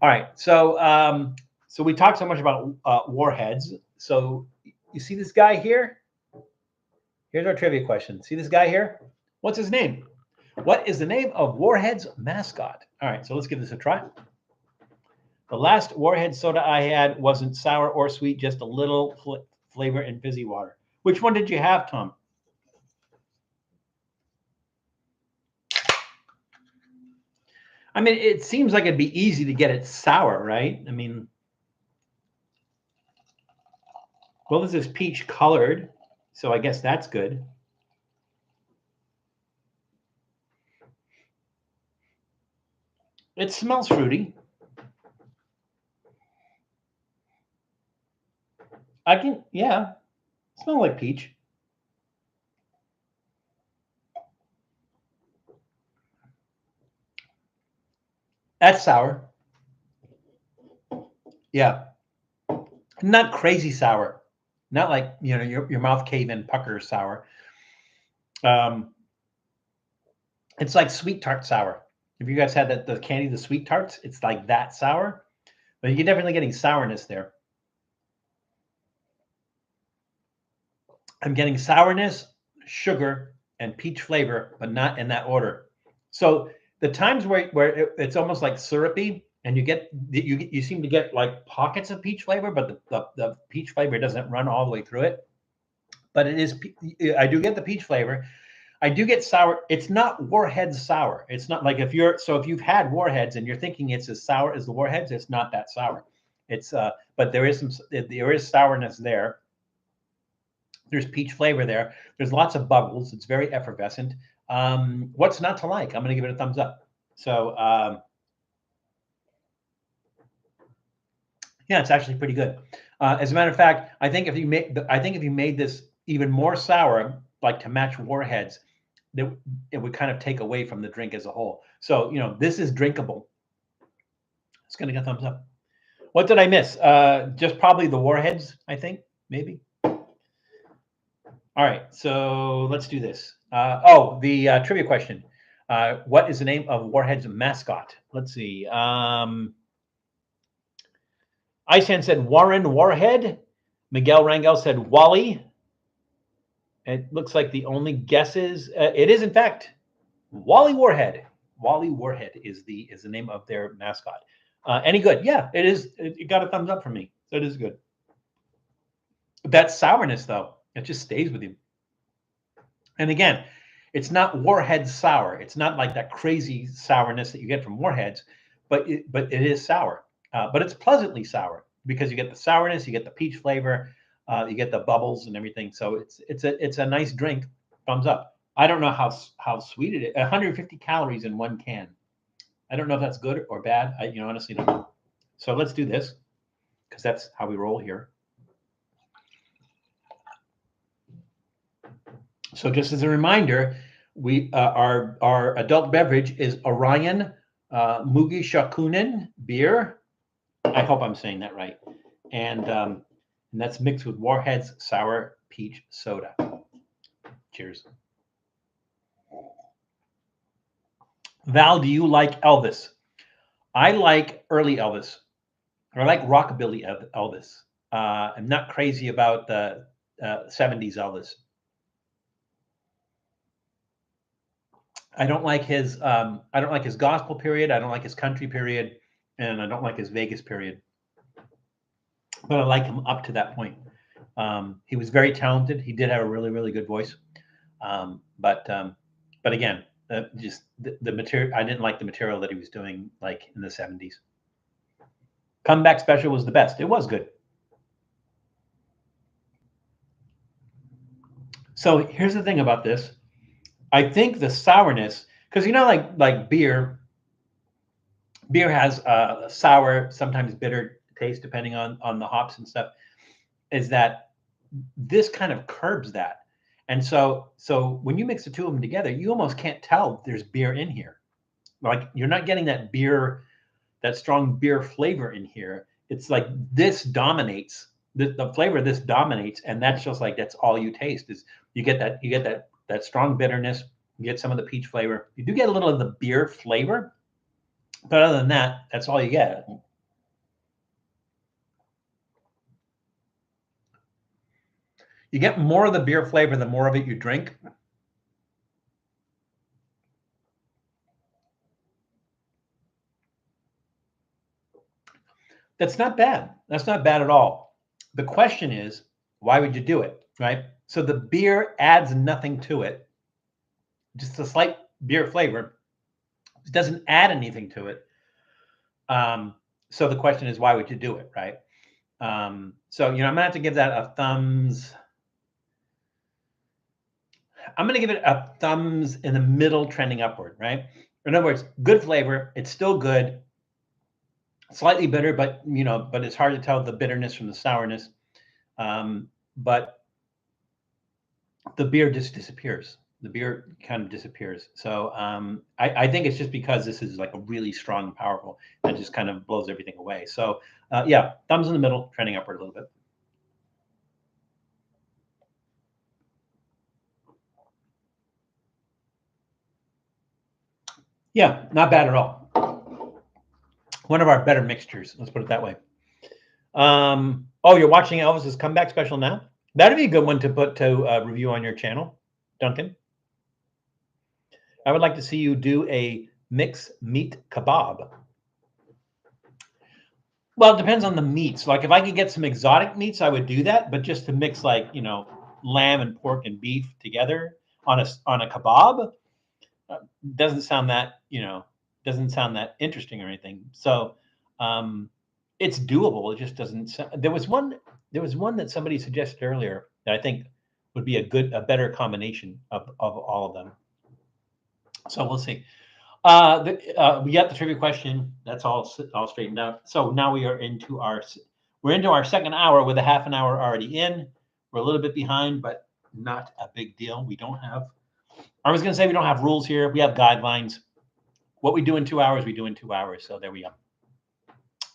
All right, so so we talked so much about Warheads. So you see this guy here? Here's our trivia question. See this guy here? What's his name? What is the name of Warheads mascot? All right, so let's give this a try. The last Warhead soda I had wasn't sour or sweet, just a little flavor and fizzy water. Which one did you have, Tom? I mean, it seems like it'd be easy to get it sour, right? I mean, well, this is peach colored, so I guess that's good. It smells fruity. Yeah, smell like peach. That's sour. Yeah, not crazy sour. Not like, you know, your mouth cave in pucker sour. It's like sweet tart sour. If you guys had the candy, the sweet tarts, it's like that sour, but you're definitely getting sourness there. I'm getting sourness, sugar, and peach flavor, but not in that order. So the times where it's almost like syrupy, and you seem to get like pockets of peach flavor, but the peach flavor doesn't run all the way through it. But it is, I do get the peach flavor. I do get sour. It's not Warheads sour. It's not like if you've had Warheads and you're thinking it's as sour as the Warheads, it's not that sour. It's but there is sourness there. There's peach flavor there. There's lots of bubbles. It's very effervescent. What's not to like? I'm going to give it a thumbs up. So yeah, it's actually pretty good. As a matter of fact, I think if you made this even more sour, like to match Warheads, it would kind of take away from the drink as a whole. So this is drinkable. It's going to get a thumbs up. What did I miss? Just probably the Warheads, I think, maybe. All right, so let's do this. The trivia question. What is the name of Warhead's mascot? Let's see. Isan said Warren Warhead. Miguel Rangel said Wally. It looks like the only guesses. It is, in fact, Wally Warhead. Wally Warhead is the name of their mascot. Any good? Yeah, it is. It got a thumbs up from me. So it is good. That sourness, though, it just stays with you. And again, it's not Warheads sour. It's not like that crazy sourness that you get from Warheads, but it is sour. But it's pleasantly sour because you get the sourness, you get the peach flavor, you get the bubbles and everything. So it's a nice drink. Thumbs up. I don't know how sweet it is. 150 calories in one can. I don't know if that's good or bad. I honestly don't know. So let's do this because that's how we roll here. So just as a reminder, we our adult beverage is Orion Mugishokunin beer. I hope I'm saying that right. And that's mixed with Warheads Sour Peach Soda. Cheers. Val, do you like Elvis? I like early Elvis. I like rockabilly Elvis. I'm not crazy about the 70s Elvis. I don't like his gospel period. I don't like his country period, and I don't like his Vegas period. But I like him up to that point. He was very talented. He did have a really, really good voice. But again, just the material. I didn't like the material that he was doing, like in the 70s. Comeback Special was the best. It was good. So here's the thing about this. I think the sourness, because like beer has a sour, sometimes bitter taste depending on the hops and stuff, is that this kind of curbs that. And so when you mix the two of them together, you almost can't tell there's beer in here. Like you're not getting that strong beer flavor in here. It's like this dominates, the flavor of this dominates, and that's all you taste is you get that strong bitterness, you get some of the peach flavor. You do get a little of the beer flavor, but other than that, that's all you get. You get more of the beer flavor the more of it you drink. That's not bad. That's not bad at all. The question is, why would you do it, right? So the beer adds nothing to it. Just a slight beer flavor. It doesn't add anything to it. So the question is, why would you do it, right? So I'm gonna have to give that a thumbs. I'm gonna give it a thumbs in the middle, trending upward, right? In other words, good flavor. It's still good. Slightly bitter, but it's hard to tell the bitterness from the sourness. But the beer just disappears. The beer kind of disappears. So I think it's just because this is like a really strong, powerful, that just kind of blows everything away. So yeah, thumbs in the middle, trending upward a little bit. Yeah, not bad at all. One of our better mixtures. Let's put it that way. Oh, you're watching Elvis's comeback special now? That'd be a good one to put to review on your channel, Duncan. I would like to see you do a mixed meat kebab. Well, it depends on the meats. Like if I could get some exotic meats, I would do that. But just to mix like lamb and pork and beef together on a kebab doesn't sound that interesting or anything. So it's doable. It just doesn't. There was one that somebody suggested earlier that I think would be a better combination of all of them. So we'll see. We got the trivia question. That's all straightened out. So now we're into our second hour with a half an hour already in. We're a little bit behind, but not a big deal. I was going to say we don't have rules here. We have guidelines. What we do in 2 hours, we do in 2 hours. So there we go.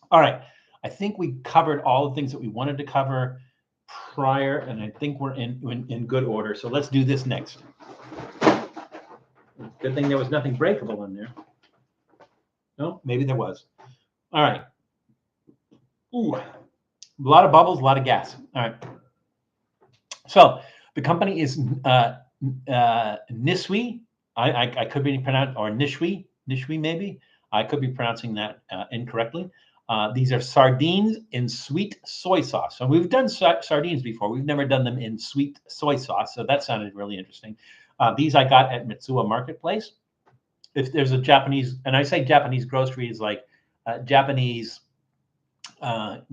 All right. I think we covered all the things that we wanted to cover prior, and I think we're in good order. So let's do this next. Good thing there was nothing breakable in there. No, maybe there was. All right. Ooh, a lot of bubbles, a lot of gas. All right. So the company is Nissui. I could be pronounced, or Nissui maybe. I could be pronouncing that incorrectly. These are sardines in sweet soy sauce. So we've done sardines before. We've never done them in sweet soy sauce. So that sounded really interesting. These I got at Mitsuwa Marketplace. If there's a Japanese, and I say Japanese grocery is like Japanese, like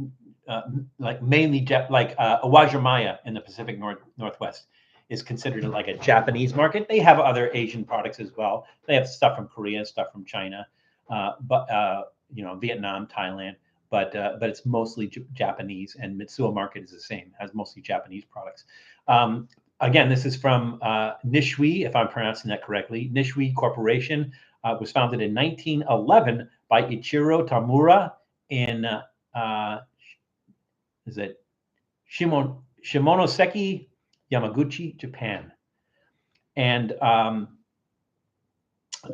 mainly like Uwajimaya in the Pacific Northwest is considered like a Japanese market. They have other Asian products as well. They have stuff from Korea, stuff from China, but Vietnam, Thailand. But it's mostly Japanese, and Mitsuwa Market is the same, has mostly Japanese products. Again, this is from Nissui, if I'm pronouncing that correctly. Nissui Corporation was founded in 1911 by Ichiro Tamura in Shimonoseki, Yamaguchi, Japan. And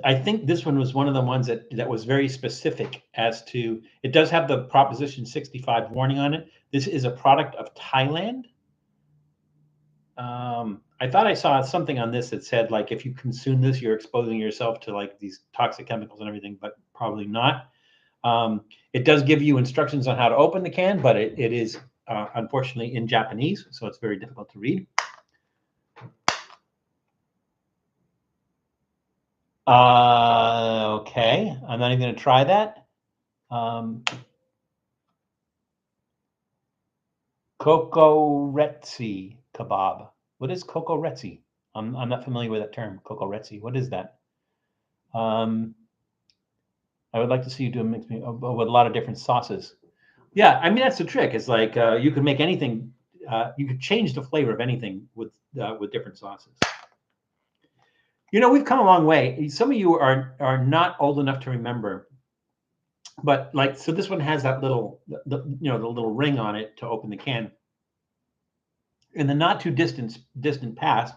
I think this one was one of the ones that was very specific as to, it does have the Proposition 65 warning on it. This is a product of Thailand. I thought I saw something on this that said, like, if you consume this, you're exposing yourself to like these toxic chemicals and everything, but probably not. It does give you instructions on how to open the can, but it is unfortunately in Japanese, so it's very difficult to read. Okay, I'm not even going to try that. Kokoretsi kebab. What is kokoretsi? I'm not familiar with that term, kokoretsi. What is that? I would like to see you do a mix with a lot of different sauces. Yeah, I mean, that's the trick. It's like you can make anything. You could change the flavor of anything with different sauces. We've come a long way. Some of you are not old enough to remember, but like, so this one has that little, the little ring on it to open the can. In the not too distant past,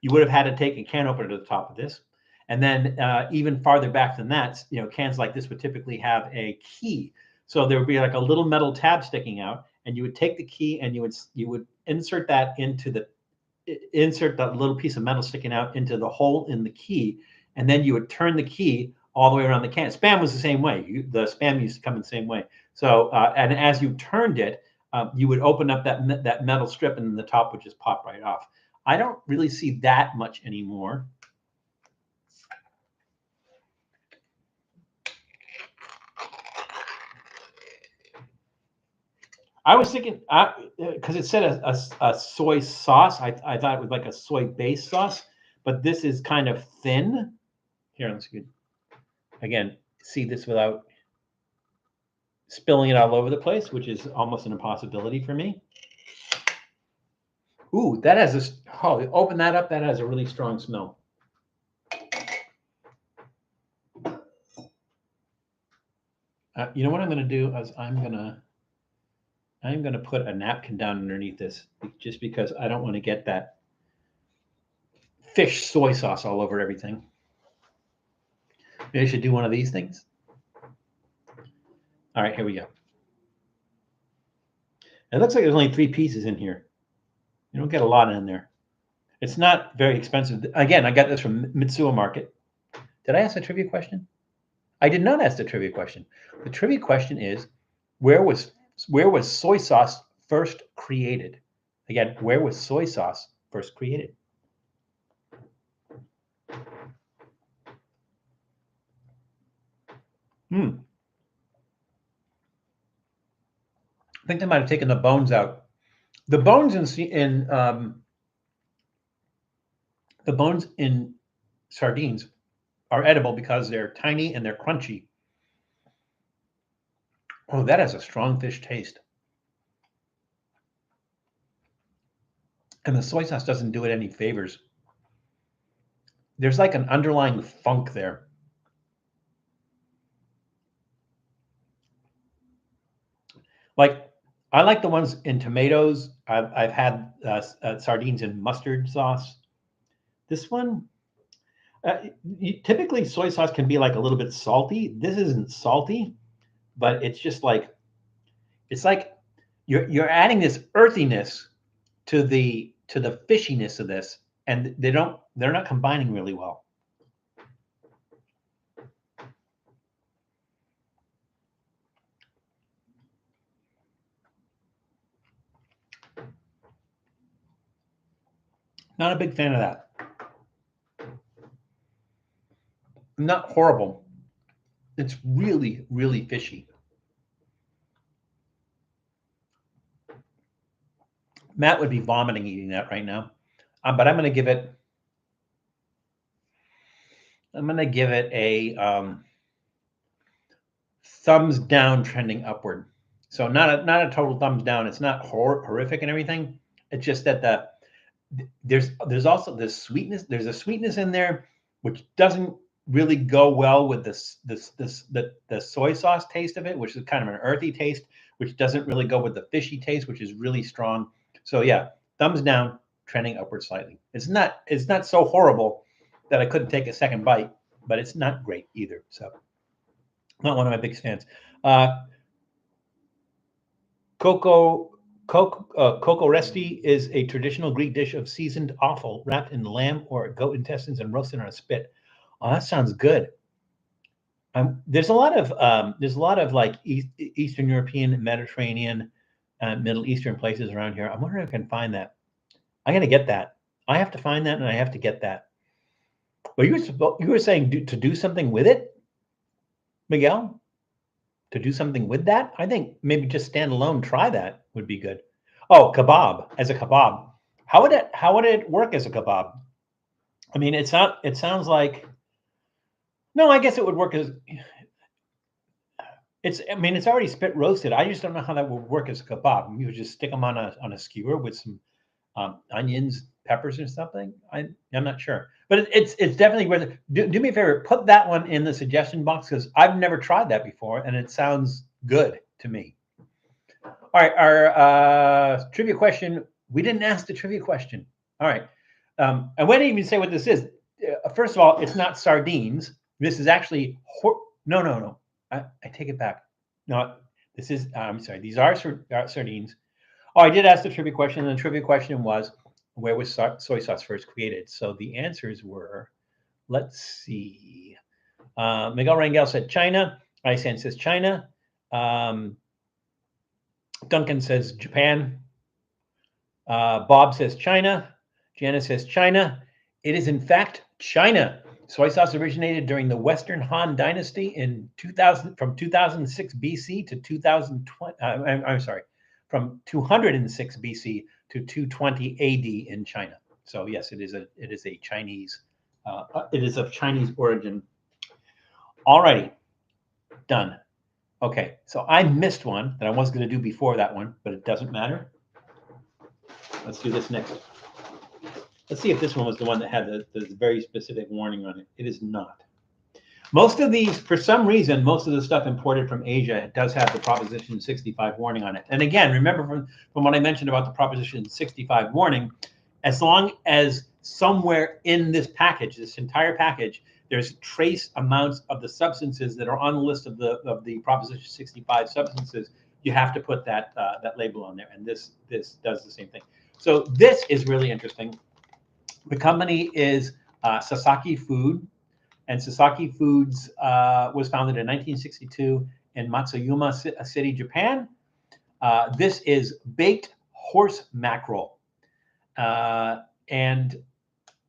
you would have had to take a can opener to the top of this, and then even farther back than that, cans like this would typically have a key. So there would be like a little metal tab sticking out, and you would take the key and you would insert that insert that little piece of metal sticking out into the hole in the key, and then you would turn the key all the way around the can. Spam was the same way. The Spam used to come in the same way. So and as you turned it, you would open up that metal strip, and the top would just pop right off. I don't really see that much anymore. I was thinking, because it said a soy sauce, I thought it was like a soy-based sauce, but this is kind of thin. Here, let's again see this without spilling it all over the place, which is almost an impossibility for me. Ooh, that has open that up. That has a really strong smell. You know what I'm going to do is I'm going to put a napkin down underneath this, just because I don't want to get that fish soy sauce all over everything. Maybe I should do one of these things. All right, here we go. It looks like there's only 3 pieces in here. You don't get a lot in there. It's not very expensive. Again, I got this from Nissui Market. Did I ask a trivia question? I did not ask the trivia question. The trivia question is, where was soy sauce first created? Again, where was soy sauce first created? I think they might have taken the bones out. The bones in sardines are edible because they're tiny and they're crunchy. Oh, that has a strong fish taste. And the soy sauce doesn't do it any favors. There's like an underlying funk there. Like, I like the ones in tomatoes. I've had sardines in mustard sauce. This one, typically soy sauce can be like a little bit salty. This isn't salty, but it's just like, it's like you're adding this earthiness to the fishiness of this, and they're not combining really well. Not a big fan of that. Not horrible. It's really, really fishy. Matt would be vomiting eating that right now, but I'm going to give it. I'm going to give it a thumbs down, trending upward. So not a total thumbs down. It's not horrific and everything. It's just that there's also this sweetness. There's a sweetness in there which doesn't really go well with the soy sauce taste of it, which is kind of an earthy taste, which doesn't really go with the fishy taste, which is really strong. So yeah, thumbs down, trending upward slightly. It's not so horrible that I couldn't take a second bite, but it's not great either. So not one of my biggest fans. Coco resti is a traditional Greek dish of seasoned offal wrapped in lamb or goat intestines and roasted on a spit. Oh, that sounds good. There's a lot of like Eastern European, Mediterranean, Middle Eastern places around here. I'm wondering if I can find that. I got to get that. I have to find that, and I have to get that. Well, you were saying to do something with it, Miguel? To do something with that? I think maybe just stand alone, try that would be good. Oh, kebab, as a kebab. How would it work as a kebab? I mean, it sounds like, no, I guess it would work as, it's already spit roasted. I just don't know how that would work as a kebab. You would just stick them on a skewer with some onions, peppers, or something. I'm not sure, but it's definitely worth it. Do me a favor, put that one in the suggestion box because I've never tried that before, and it sounds good to me. All right, our trivia question. We didn't ask the trivia question. All right, and we didn't even say what this is. First of all, it's not sardines. This is actually no. I take it back. No, this is. I'm sorry. These are sardines. Oh, I did ask the trivia question, and the trivia question was, where was soy sauce first created? So the answers were, let's see. Miguel Rangel said China. Isan says China. Duncan says Japan. Bob says China. Janice says China. It is in fact China. Soy sauce originated during the Western Han Dynasty in 2000, from 2006 BC to 2020. I'm sorry, from 206 BC to 220 AD in China. So yes, it is a Chinese. It is of Chinese origin. Alrighty, done. Okay, so I missed one that I was going to do before that one, but it doesn't matter. Let's do this next. Let's see if this one was the one that had the very specific warning on it. It is not. Most of these, for some reason, most of the stuff imported from Asia does have the Proposition 65 warning on it. And again, remember from what I mentioned about the Proposition 65 warning, as long as somewhere in this package, this entire package, there's trace amounts of the substances that are on the list of the Proposition 65 substances. You have to put that that label on there, and this does the same thing. So this is really interesting. The company is Sasaki Food, and Sasaki Foods was founded in 1962 in Matsuyama City, Japan. This is baked horse mackerel, and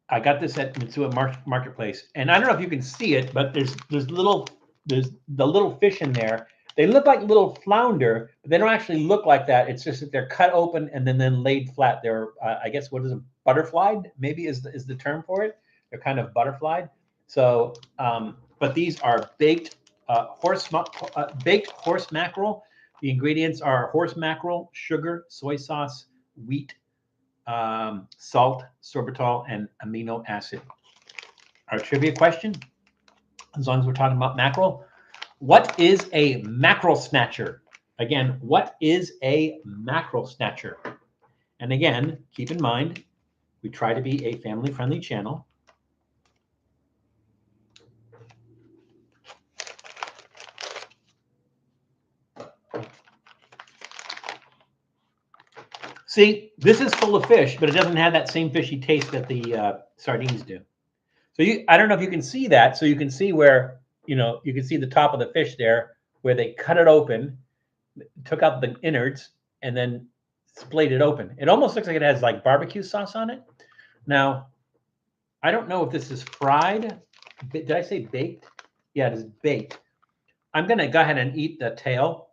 I got this at Nissui Marketplace, and I don't know if you can see it, but there's the little fish in there. They look like little flounder, but they don't actually look like that. It's just that they're cut open and then laid flat. They're I guess what is it, butterflied? Maybe is the term for it. They're kind of butterflied. So, but these are baked horse mackerel. The ingredients are horse mackerel, sugar, soy sauce, wheat, salt, sorbitol, and amino acid. Our trivia question, as long as we're talking about mackerel, what is a mackerel snatcher? Again, what is a mackerel snatcher? And again, keep in mind, we try to be a family-friendly channel. See, this is full of fish, but it doesn't have that same fishy taste that the sardines do. So I don't know if you can see that. So you can see where, you can see the top of the fish there, where they cut it open, took out the innards, and then splayed it open. It almost looks like it has like barbecue sauce on it. Now, I don't know if this is fried. Did I say baked? Yeah, it is baked. I'm going to go ahead and eat the tail.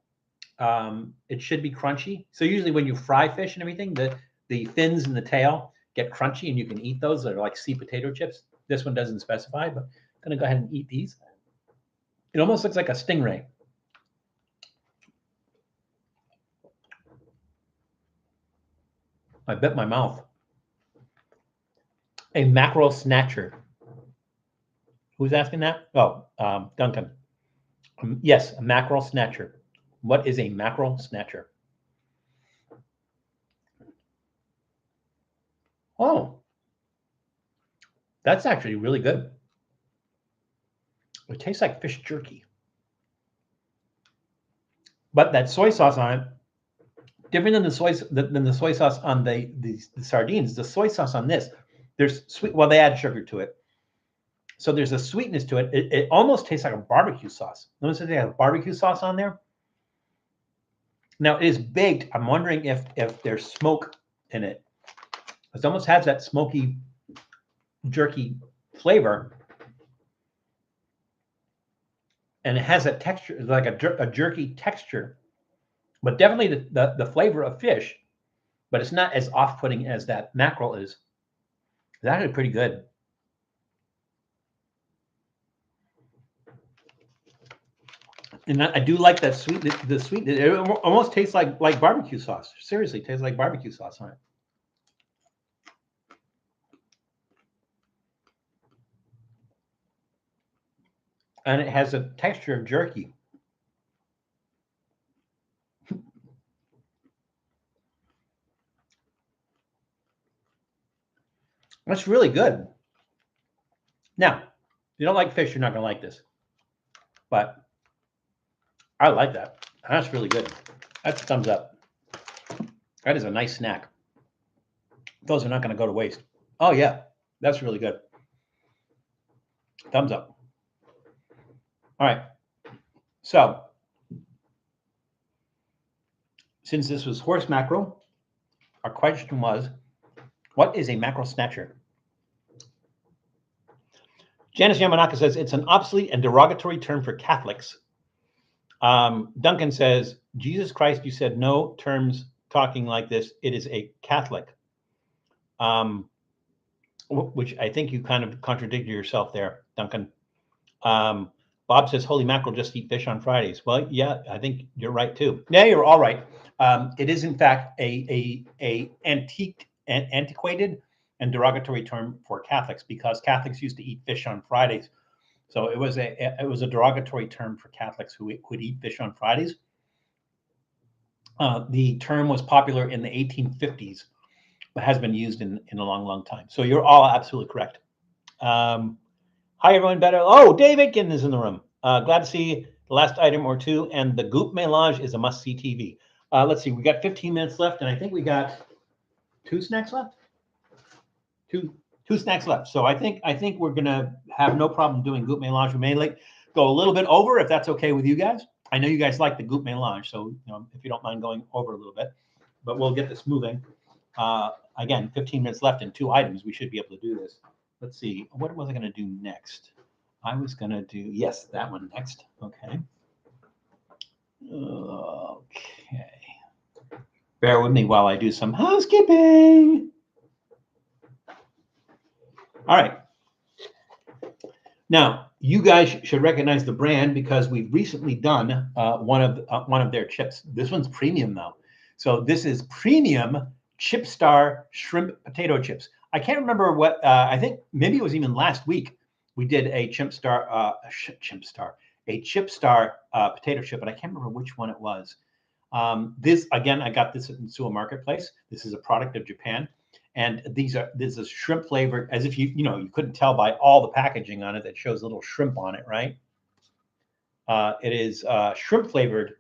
It should be crunchy. So usually when you fry fish and everything, the fins and the tail get crunchy and you can eat those. They're like sea potato chips. This one doesn't specify, but I'm going to go ahead and eat these. It almost looks like a stingray. I bit my mouth. A mackerel snatcher. Who's asking that? Oh, Duncan. Yes, a mackerel snatcher. What is a mackerel snatcher? Oh, that's actually really good. It tastes like fish jerky. But that soy sauce on it, different than the soy sauce on the sardines. The soy sauce on this, there's sweet. Well, they add sugar to it, so there's a sweetness to it. It almost tastes like a barbecue sauce. Notice that they have barbecue sauce on there. Now it is baked. I'm wondering if there's smoke in it. It almost has that smoky, jerky flavor, and it has a texture, like a jerky texture, but definitely the flavor of fish. But it's not as off-putting as that mackerel is. It's actually pretty good. And I do like that sweet. The sweet. It almost tastes like barbecue sauce. Seriously, tastes like barbecue sauce on it. And it has a texture of jerky. That's really good. Now, if you don't like fish, you're not going to like this. But I like that. That's really good. That's a thumbs up. That is a nice snack. Those are not going to go to waste. Oh, yeah. That's really good. Thumbs up. All right. So, since this was horse mackerel, our question was, what is a mackerel snatcher? Janice Yamanaka says it's an obsolete and derogatory term for Catholics. Duncan says, Jesus Christ, you said no terms talking like this. It is a Catholic. Which I think you kind of contradicted yourself there, Duncan. Bob says, holy mackerel, just eat fish on Fridays. Well, yeah, I think you're right too. Yeah, you're all right. It is in fact a antiquated and derogatory term for Catholics, because Catholics used to eat fish on Fridays. So it was a derogatory term for Catholics who would eat fish on Fridays. The term was popular in the 1850s, but has been used in a long, long time. So you're all absolutely correct. Hi, Hi, everyone. Better. Oh, Dave Aitken is in the room. Glad to see the last item or two. And the Goop Mélange is a must-see TV. Let's see. We got 15 minutes left, and I think we got 2 snacks left. Two snacks left. So I think we're gonna have no problem doing Goop Mélange. We may go a little bit over if that's okay with you guys. I know you guys like the Goop Mélange, so if you don't mind going over a little bit, but we'll get this moving. Again, 15 minutes left and 2 items. We should be able to do this. Let's see. What was I going to do next? I was going to do, yes, that one next. Okay. Okay. Bear with me while I do some housekeeping. All right. Now, you guys should recognize the brand because we've recently done one of their chips. This one's premium though. So this is premium Chip Star shrimp potato chips. I can't remember what, I think maybe it was even last week we did a Chip Star potato chip, but I can't remember which one it was. This, again, I got this at Nissui Marketplace. This is a product of Japan. And this is shrimp flavored, as if you couldn't tell by all the packaging on it that shows a little shrimp on it, right? It is shrimp flavored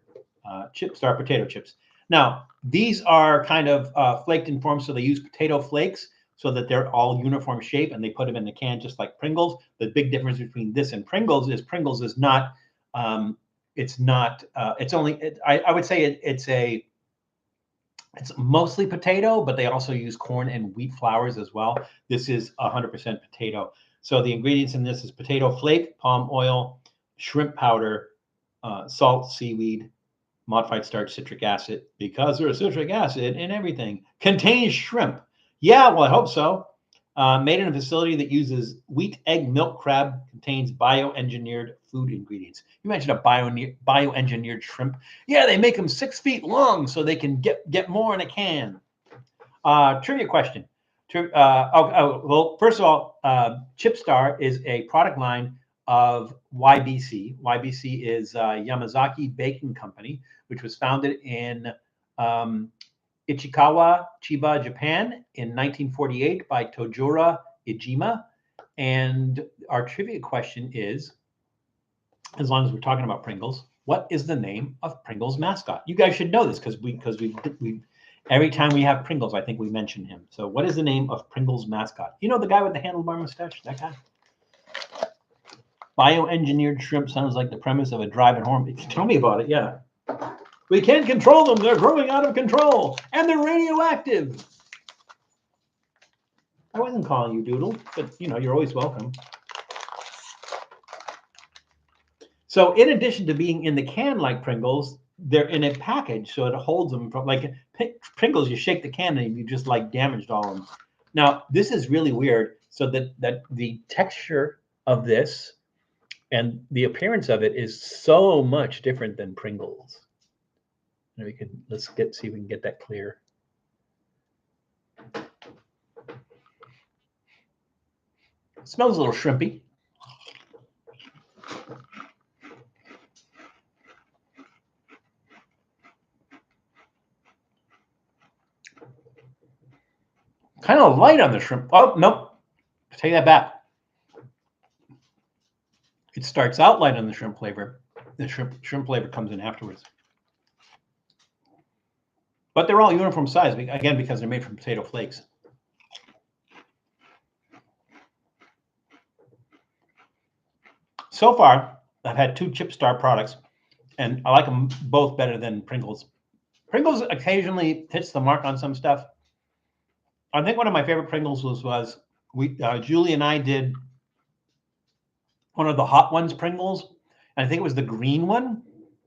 Chip Star potato chips. Now, these are kind of flaked in form, so they use potato flakes so that they're all uniform shape, and they put them in the can just like Pringles. The big difference between this and Pringles is not, it's only, I would say it's mostly potato, but they also use corn and wheat flours as well. This is 100% potato. So the ingredients in this is potato flake, palm oil, shrimp powder, salt, seaweed, modified starch, citric acid, because there's citric acid in everything. Contains shrimp. Yeah, well, I hope so. Made in a facility that uses wheat, egg, milk, crab, contains bioengineered food ingredients. You mentioned a bioengineered shrimp. Yeah, they make them 6 feet long so they can get more in a can. Trivia question. Well, first of all, Chip Star is a product line of YBC. YBC is Yamazaki Baking Company, which was founded in Ichikawa, Chiba, Japan in 1948 by Tojiro Ijima. And our trivia question is, as long as we're talking about Pringles, what is the name of Pringles' mascot? You guys should know this because we every time we have Pringles, I think we mention him. So what is the name of Pringles' mascot? You know the guy with the handlebar mustache? That guy? Bioengineered shrimp sounds like the premise of a drive-in horror. Tell me about it, yeah. We can't control them. They're growing out of control. And they're radioactive. I wasn't calling you Doodle, but you're always welcome. So in addition to being in the can like Pringles, they're in a package, so it holds them from, like Pringles, you shake the can and you just like damaged all of them. Now, this is really weird. So that the texture of this and the appearance of it is so much different than Pringles. And let's see if we can get that clear. It smells a little shrimpy. Kind of light on the shrimp. Oh, nope. Take that back. It starts out light on the shrimp flavor. The shrimp flavor comes in afterwards. But they're all uniform size, again, because they're made from potato flakes. So far, I've had 2 Chip Star products, and I like them both better than Pringles. Pringles occasionally hits the mark on some stuff. I think one of my favorite Pringles was Julie and I did one of the hot ones Pringles, and I think it was the green one.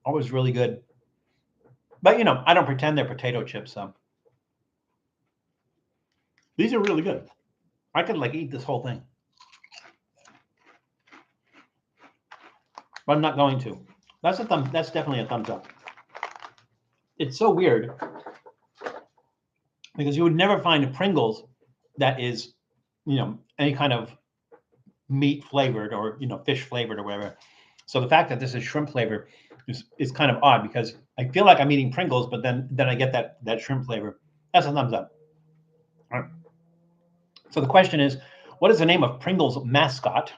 It was really good. But I don't pretend they're potato chips, so these are really good. I could eat this whole thing, but I'm not going to. That's definitely a thumbs up. It's so weird because you would never find a Pringles that is, any kind of meat flavored or fish flavored or whatever. So the fact that this is shrimp flavor is kind of odd because I feel like I'm eating Pringles, but then I get that shrimp flavor. That's a thumbs up. All right. So the question is, what is the name of Pringles' mascot?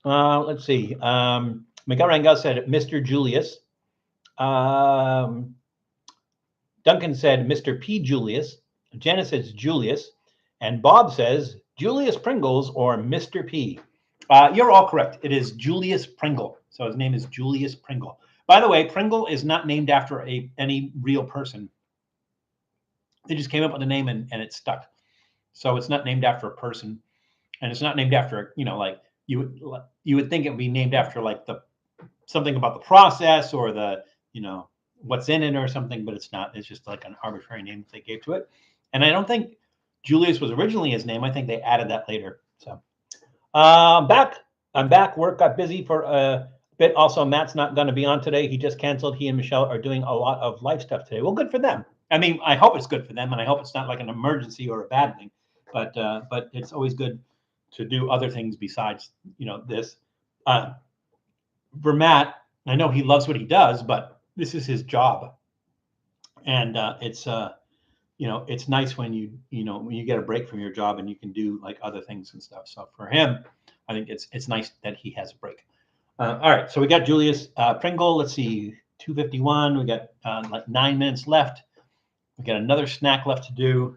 Let's see. Miguel Rangel said Mr. Julius. Duncan said Mr. P. Julius. Janice says Julius. And Bob says Julius Pringles or Mr. P. You're all correct. It is Julius Pringle. So his name is Julius Pringle. By the way, Pringle is not named after any real person. They just came up with a name and it stuck. So it's not named after a person, and it's not named after, like you would think it would be named after like something about the process or the, what's in it or something, but it's not. It's just like an arbitrary name they gave to it. And I don't think Julius was originally his name. I think they added that later. So I'm back. Work got busy for a bit. Also, Matt's not going to be on today. He just canceled. He and Michelle are doing a lot of life stuff today. Well, good for them. I mean, I hope it's good for them, and I hope it's not like an emergency or a bad thing. But it's always good to do other things besides, this. For Matt, I know he loves what he does, but this is his job, and it's it's nice when you get a break from your job and you can do like other things and stuff. So for him, I think it's nice that he has a break. All right, so we got Julius Pringle. Let's see, 2:51. We got like 9 minutes left. We got another snack left to do.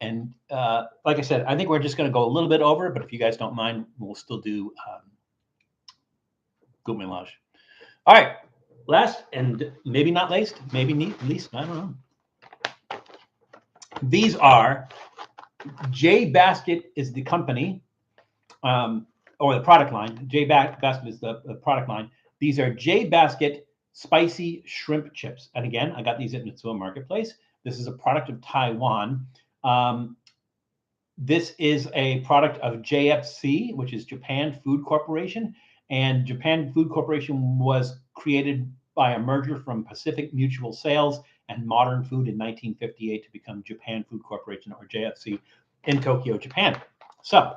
And like I said, I think we're just going to go a little bit over, but if you guys don't mind, we'll still do Gout Mélange. All right, last and maybe not least, least, I don't know. These are J Basket is the company, or the product line. J Basket is the product line. These are J Basket spicy shrimp chips. And again, I got these at Nissui Marketplace. This is a product of Taiwan. This is a product of JFC, which is Japan Food Corporation. And Japan Food Corporation was created by a merger from Pacific Mutual Sales and Modern Food in 1958 to become Japan Food Corporation, or JFC, in Tokyo, Japan. So,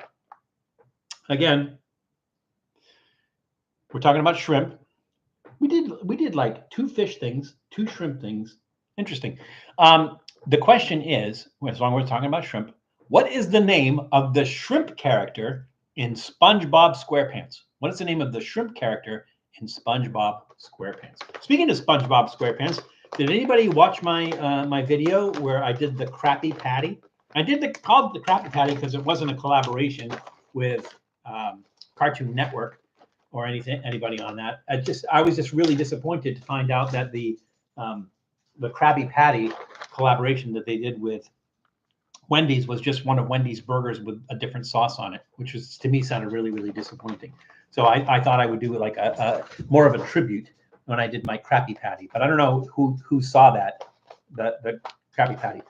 again, we're talking about shrimp. We did like 2 fish things, 2 shrimp things. Interesting. The question is, as long as we're talking about shrimp, what is the name of the shrimp character in SpongeBob SquarePants? What is the name of the shrimp character in SpongeBob SquarePants? Speaking of SpongeBob SquarePants, did anybody watch my my video where I did the Krabby Patty? I called it the Krabby Patty because it wasn't a collaboration with Cartoon Network or anybody on that. I was just really disappointed to find out that the Krabby Patty collaboration that they did with Wendy's was just one of Wendy's burgers with a different sauce on it, which was, to me, sounded really, really disappointing. So I thought I would do like a more of a tribute when I did my Krabby Patty, but I don't know who saw that, the Krabby Patty.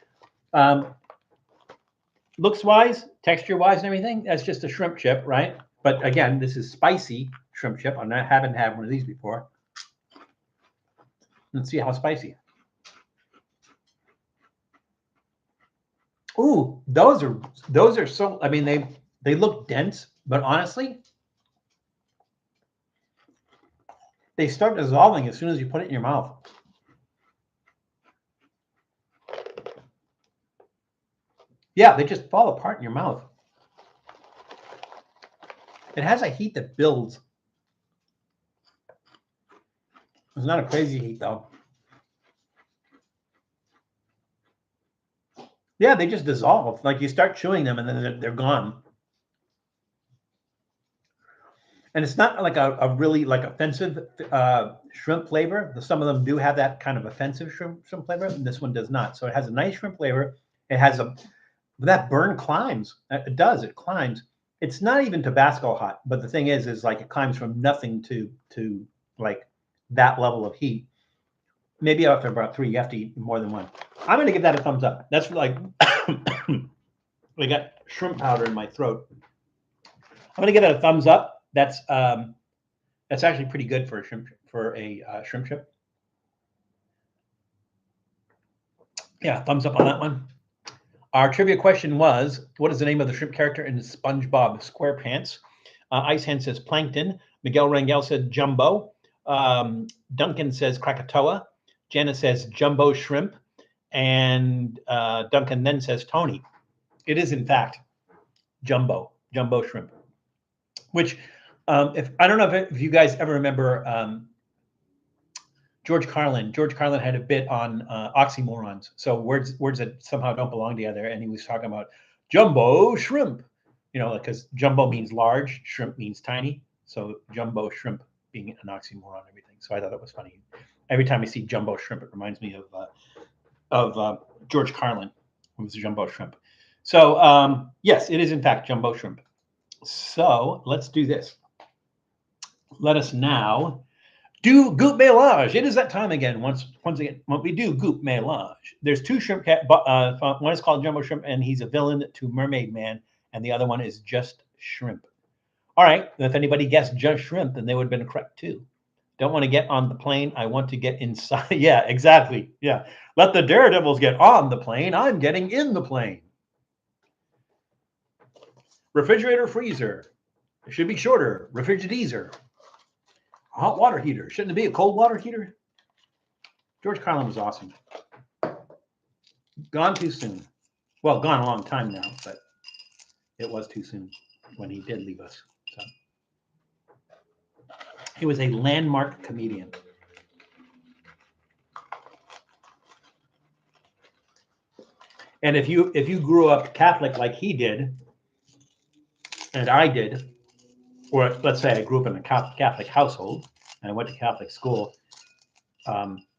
Looks wise, texture wise, and everything, that's just a shrimp chip, right? But again, this is spicy shrimp chip. I haven't had one of these before. Let's see how spicy. Ooh, those are so. I mean, they look dense, but honestly, they start dissolving as soon as you put it in your mouth. Yeah, they just fall apart in your mouth. It has a heat that builds. It's not a crazy heat though. Yeah, they just dissolve. Like you start chewing them and then they're gone. And it's not like a really like offensive shrimp flavor. Some of them do have that kind of offensive shrimp flavor, and this one does not. So it has a nice shrimp flavor. It has that burn climbs. It does. It climbs. It's not even Tabasco hot, but the thing is like it climbs from nothing to like that level of heat. Maybe after about 3, you have to eat more than one. I'm going to give that a thumbs up. That's like I got shrimp powder in my throat. I'm going to give that a thumbs up. That's actually pretty good for a shrimp chip. Yeah, thumbs up on that one. Our trivia question was, what is the name of the shrimp character in SpongeBob SquarePants? Ice Hand says Plankton. Miguel Rangel said Jumbo. Duncan says Krakatoa. Janice says Jumbo Shrimp. And Duncan then says Tony. It is, in fact, Jumbo Shrimp. Which If I don't know if you guys ever remember George Carlin. George Carlin had a bit on oxymorons, so words that somehow don't belong together, and he was talking about jumbo shrimp. You know, because jumbo means large, shrimp means tiny. So jumbo shrimp being an oxymoron and everything. So I thought that was funny. Every time I see jumbo shrimp, it reminds me of George Carlin, who was jumbo shrimp. So yes, it is in fact jumbo shrimp. So let's do this. Let us now do goût mélange. It is that time again. Once again, when we do goût mélange, there's two shrimp. One is called jumbo shrimp, and he's a villain to Mermaid Man, and the other one is just shrimp. All right. If anybody guessed just shrimp, then they would have been correct too. Don't want to get on the plane. I want to get inside. Yeah, exactly. Yeah. Let the daredevils get on the plane. I'm getting in the plane. Refrigerator, freezer. It should be shorter. Refrigerator. Hot water heater. Shouldn't it be a cold water heater? George Carlin was awesome. Gone too soon. Well, gone a long time now, but it was too soon when he did leave us. So he was a landmark comedian. And if you grew up Catholic like he did, and I did, or let's say I grew up in a Catholic household and I went to Catholic school,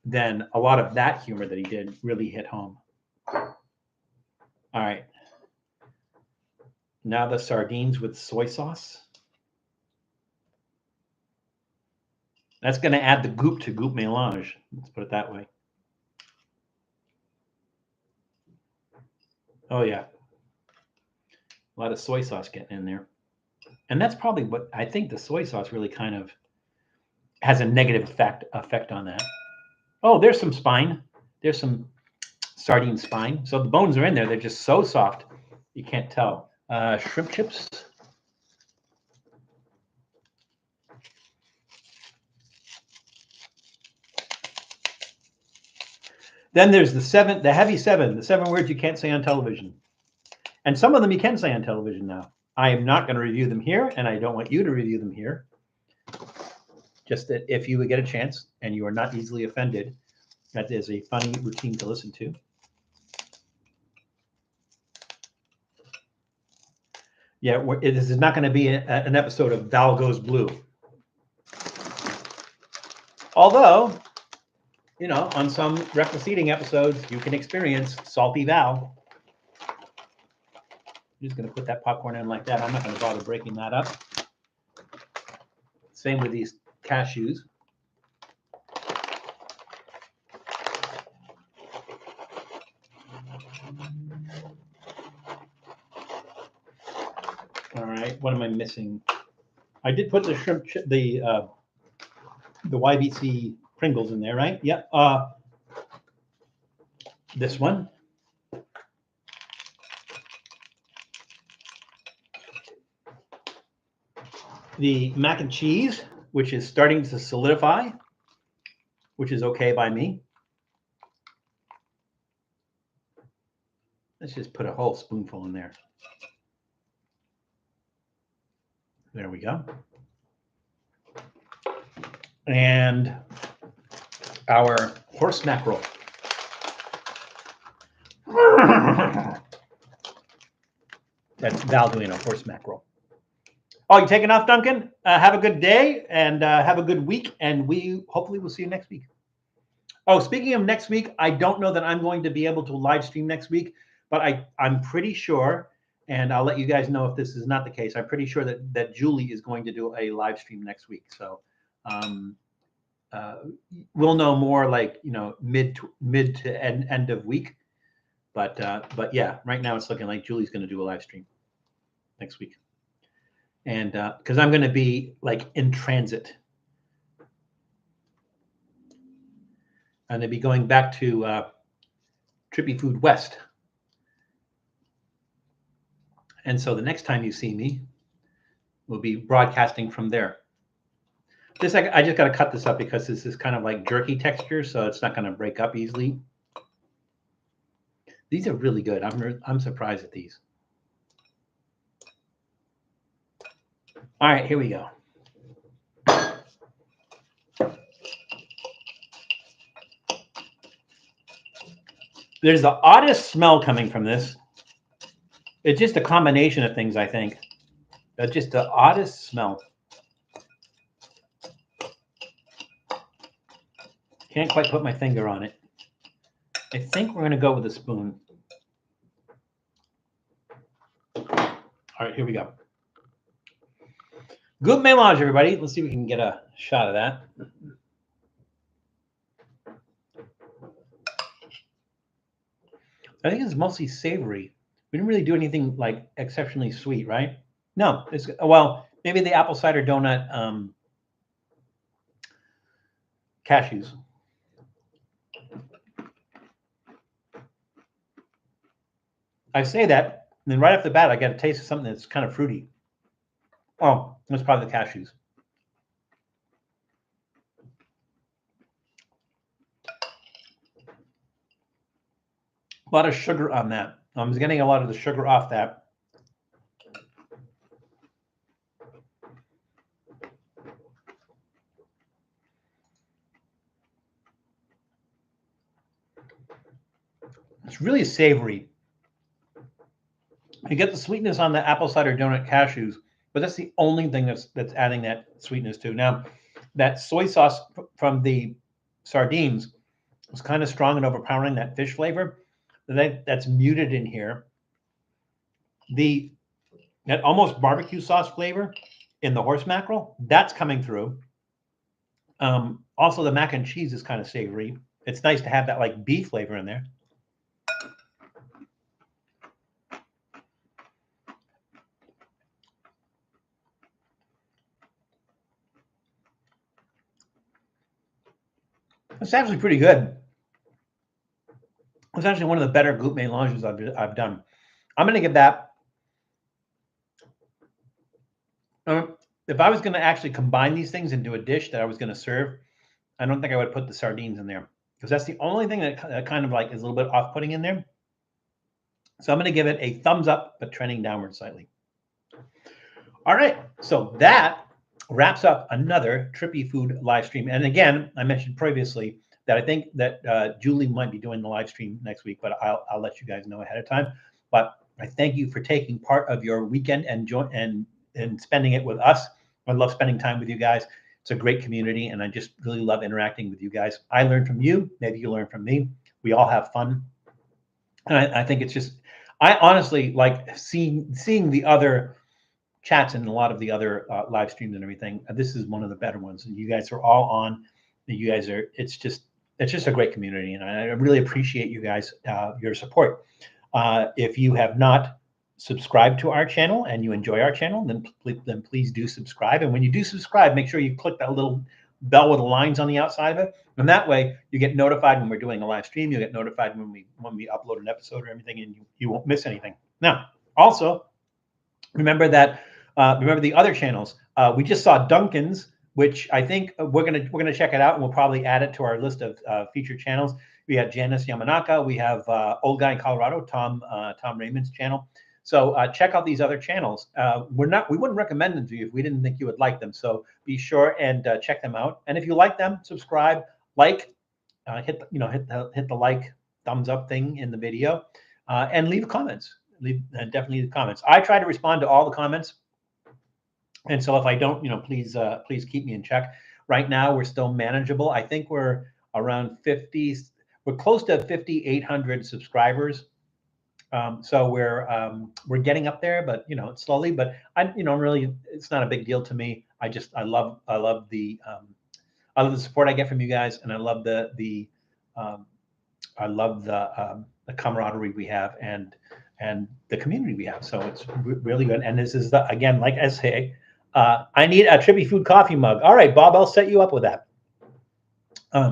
then a lot of that humor that he did really hit home. All right. Now the sardines with soy sauce. That's going to add the goop to goût mélange. Let's put it that way. Oh, yeah. A lot of soy sauce getting in there. And that's probably what I think the soy sauce really kind of has a negative effect on that. Oh, there's some spine. There's some sardine spine. So the bones are in there. They're just so soft, you can't tell. Shrimp chips. Then there's the heavy seven, the 7 words you can't say on television. And some of them you can say on television now. I am not going to review them here, and I don't want you to review them here. Just that if you would get a chance and you are not easily offended, that is a funny routine to listen to. Yeah, this is not going to be an episode of Val Goes Blue. Although, you know, on some reckless eating episodes, you can experience salty Val. I'm just going to put that popcorn in like that. I'm not going to bother breaking that up. Same with these cashews. All right, what am I missing? I did put the shrimp, the YBC Pringles in there, right? Yep. This one. The mac and cheese, which is starting to solidify, which is okay by me. Let's just put a whole spoonful in there. There we go. And our horse mackerel. That's Val doing a horse mackerel. Oh, you taking off, Duncan? Have a good day and have a good week. And we hopefully will see you next week. Oh, speaking of next week, I don't know that I'm going to be able to live stream next week, but I'm pretty sure, and I'll let you guys know if this is not the case. I'm pretty sure that Julie is going to do a live stream next week. So we'll know more like, you know, mid to end of week. But yeah, right now it's looking like Julie's going to do a live stream next week. And because I'm going to be like in transit. I'm going to be going back to Trippy Food West. And so the next time you see me, we'll be broadcasting from there. I just got to cut this up because this is kind of like jerky texture, so it's not going to break up easily. These are really good. I'm surprised at these. All right, here we go. There's the oddest smell coming from this. It's just a combination of things, I think. That's just the oddest smell. Can't quite put my finger on it. I think we're going to go with a spoon. All right, here we go. Good mélange, everybody. Let's see if we can get a shot of that. I think it's mostly savory. We didn't really do anything like exceptionally sweet, right? No, it's, well, maybe the apple cider donut cashews. I say that, and then right off the bat, I get a taste of something that's kind of fruity. Oh, that's probably the cashews. A lot of sugar on that. I'm getting a lot of the sugar off that. It's really savory. You get the sweetness on the apple cider donut cashews, but that's the only thing that's adding that sweetness to. Now, that soy sauce from the sardines was kind of strong and overpowering that fish flavor. That's muted in here. That almost barbecue sauce flavor in the horse mackerel, that's coming through. Also, the mac and cheese is kind of savory. It's nice to have that like beef flavor in there. It's actually pretty good. It's actually one of the better goût mélanges I've done. I'm going to give that. If I was going to actually combine these things into a dish that I was going to serve, I don't think I would put the sardines in there because that's the only thing that kind of like is a little bit off-putting in there. So I'm going to give it a thumbs up, but trending downward slightly. All right, so that wraps up another Trippy Food live stream. And again, I mentioned previously that I think that Julie might be doing the live stream next week, but I'll let you guys know ahead of time. But I thank you for taking part of your weekend and spending it with us. I love spending time with you guys. It's a great community, and I just really love interacting with you guys. I learn from you. Maybe you learn from me. We all have fun. And I think it's just, I honestly like seeing the other chats and a lot of the other live streams and everything. This is one of the better ones. And you guys are all on. You guys are, it's just a great community. And I really appreciate you guys, your support. If you have not subscribed to our channel and you enjoy our channel, then please do subscribe. And when you do subscribe, make sure you click that little bell with the lines on the outside of it. And that way you get notified when we're doing a live stream. You get notified when we upload an episode or everything, and you won't miss anything. Now, also remember that remember the other channels. We just saw Duncan's, which I think we're gonna check it out, and we'll probably add it to our list of featured channels. We have Janice Yamanaka. We have Old Guy in Colorado, Tom Raymond's channel. So check out these other channels. We wouldn't recommend them to you if we didn't think you would like them. So be sure and check them out. And if you like them, subscribe, like, hit the like, thumbs up thing in the video, and leave comments. Definitely leave comments. I try to respond to all the comments. And so if I don't, please keep me in check. Right now, we're still manageable. I think we're around 50. We're close to 5,800 subscribers. So we're getting up there, but it's slowly. But really, it's not a big deal to me. I love the support I get from you guys, and I love the camaraderie we have and the community we have. So it's really good. And this is again, like I say, I need a Trippy Food coffee mug. All right, Bob, I'll set you up with that.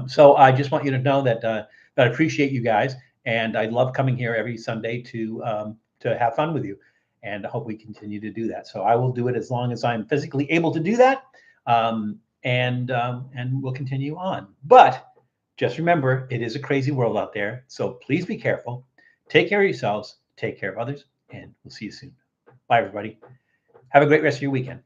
So I just want you to know that I appreciate you guys. And I love coming here every Sunday to have fun with you, and I hope we continue to do that. So I will do it as long as I'm physically able to do that, and we'll continue on. But just remember, it is a crazy world out there, so please be careful. Take care of yourselves, take care of others, and we'll see you soon. Bye, everybody. Have a great rest of your weekend.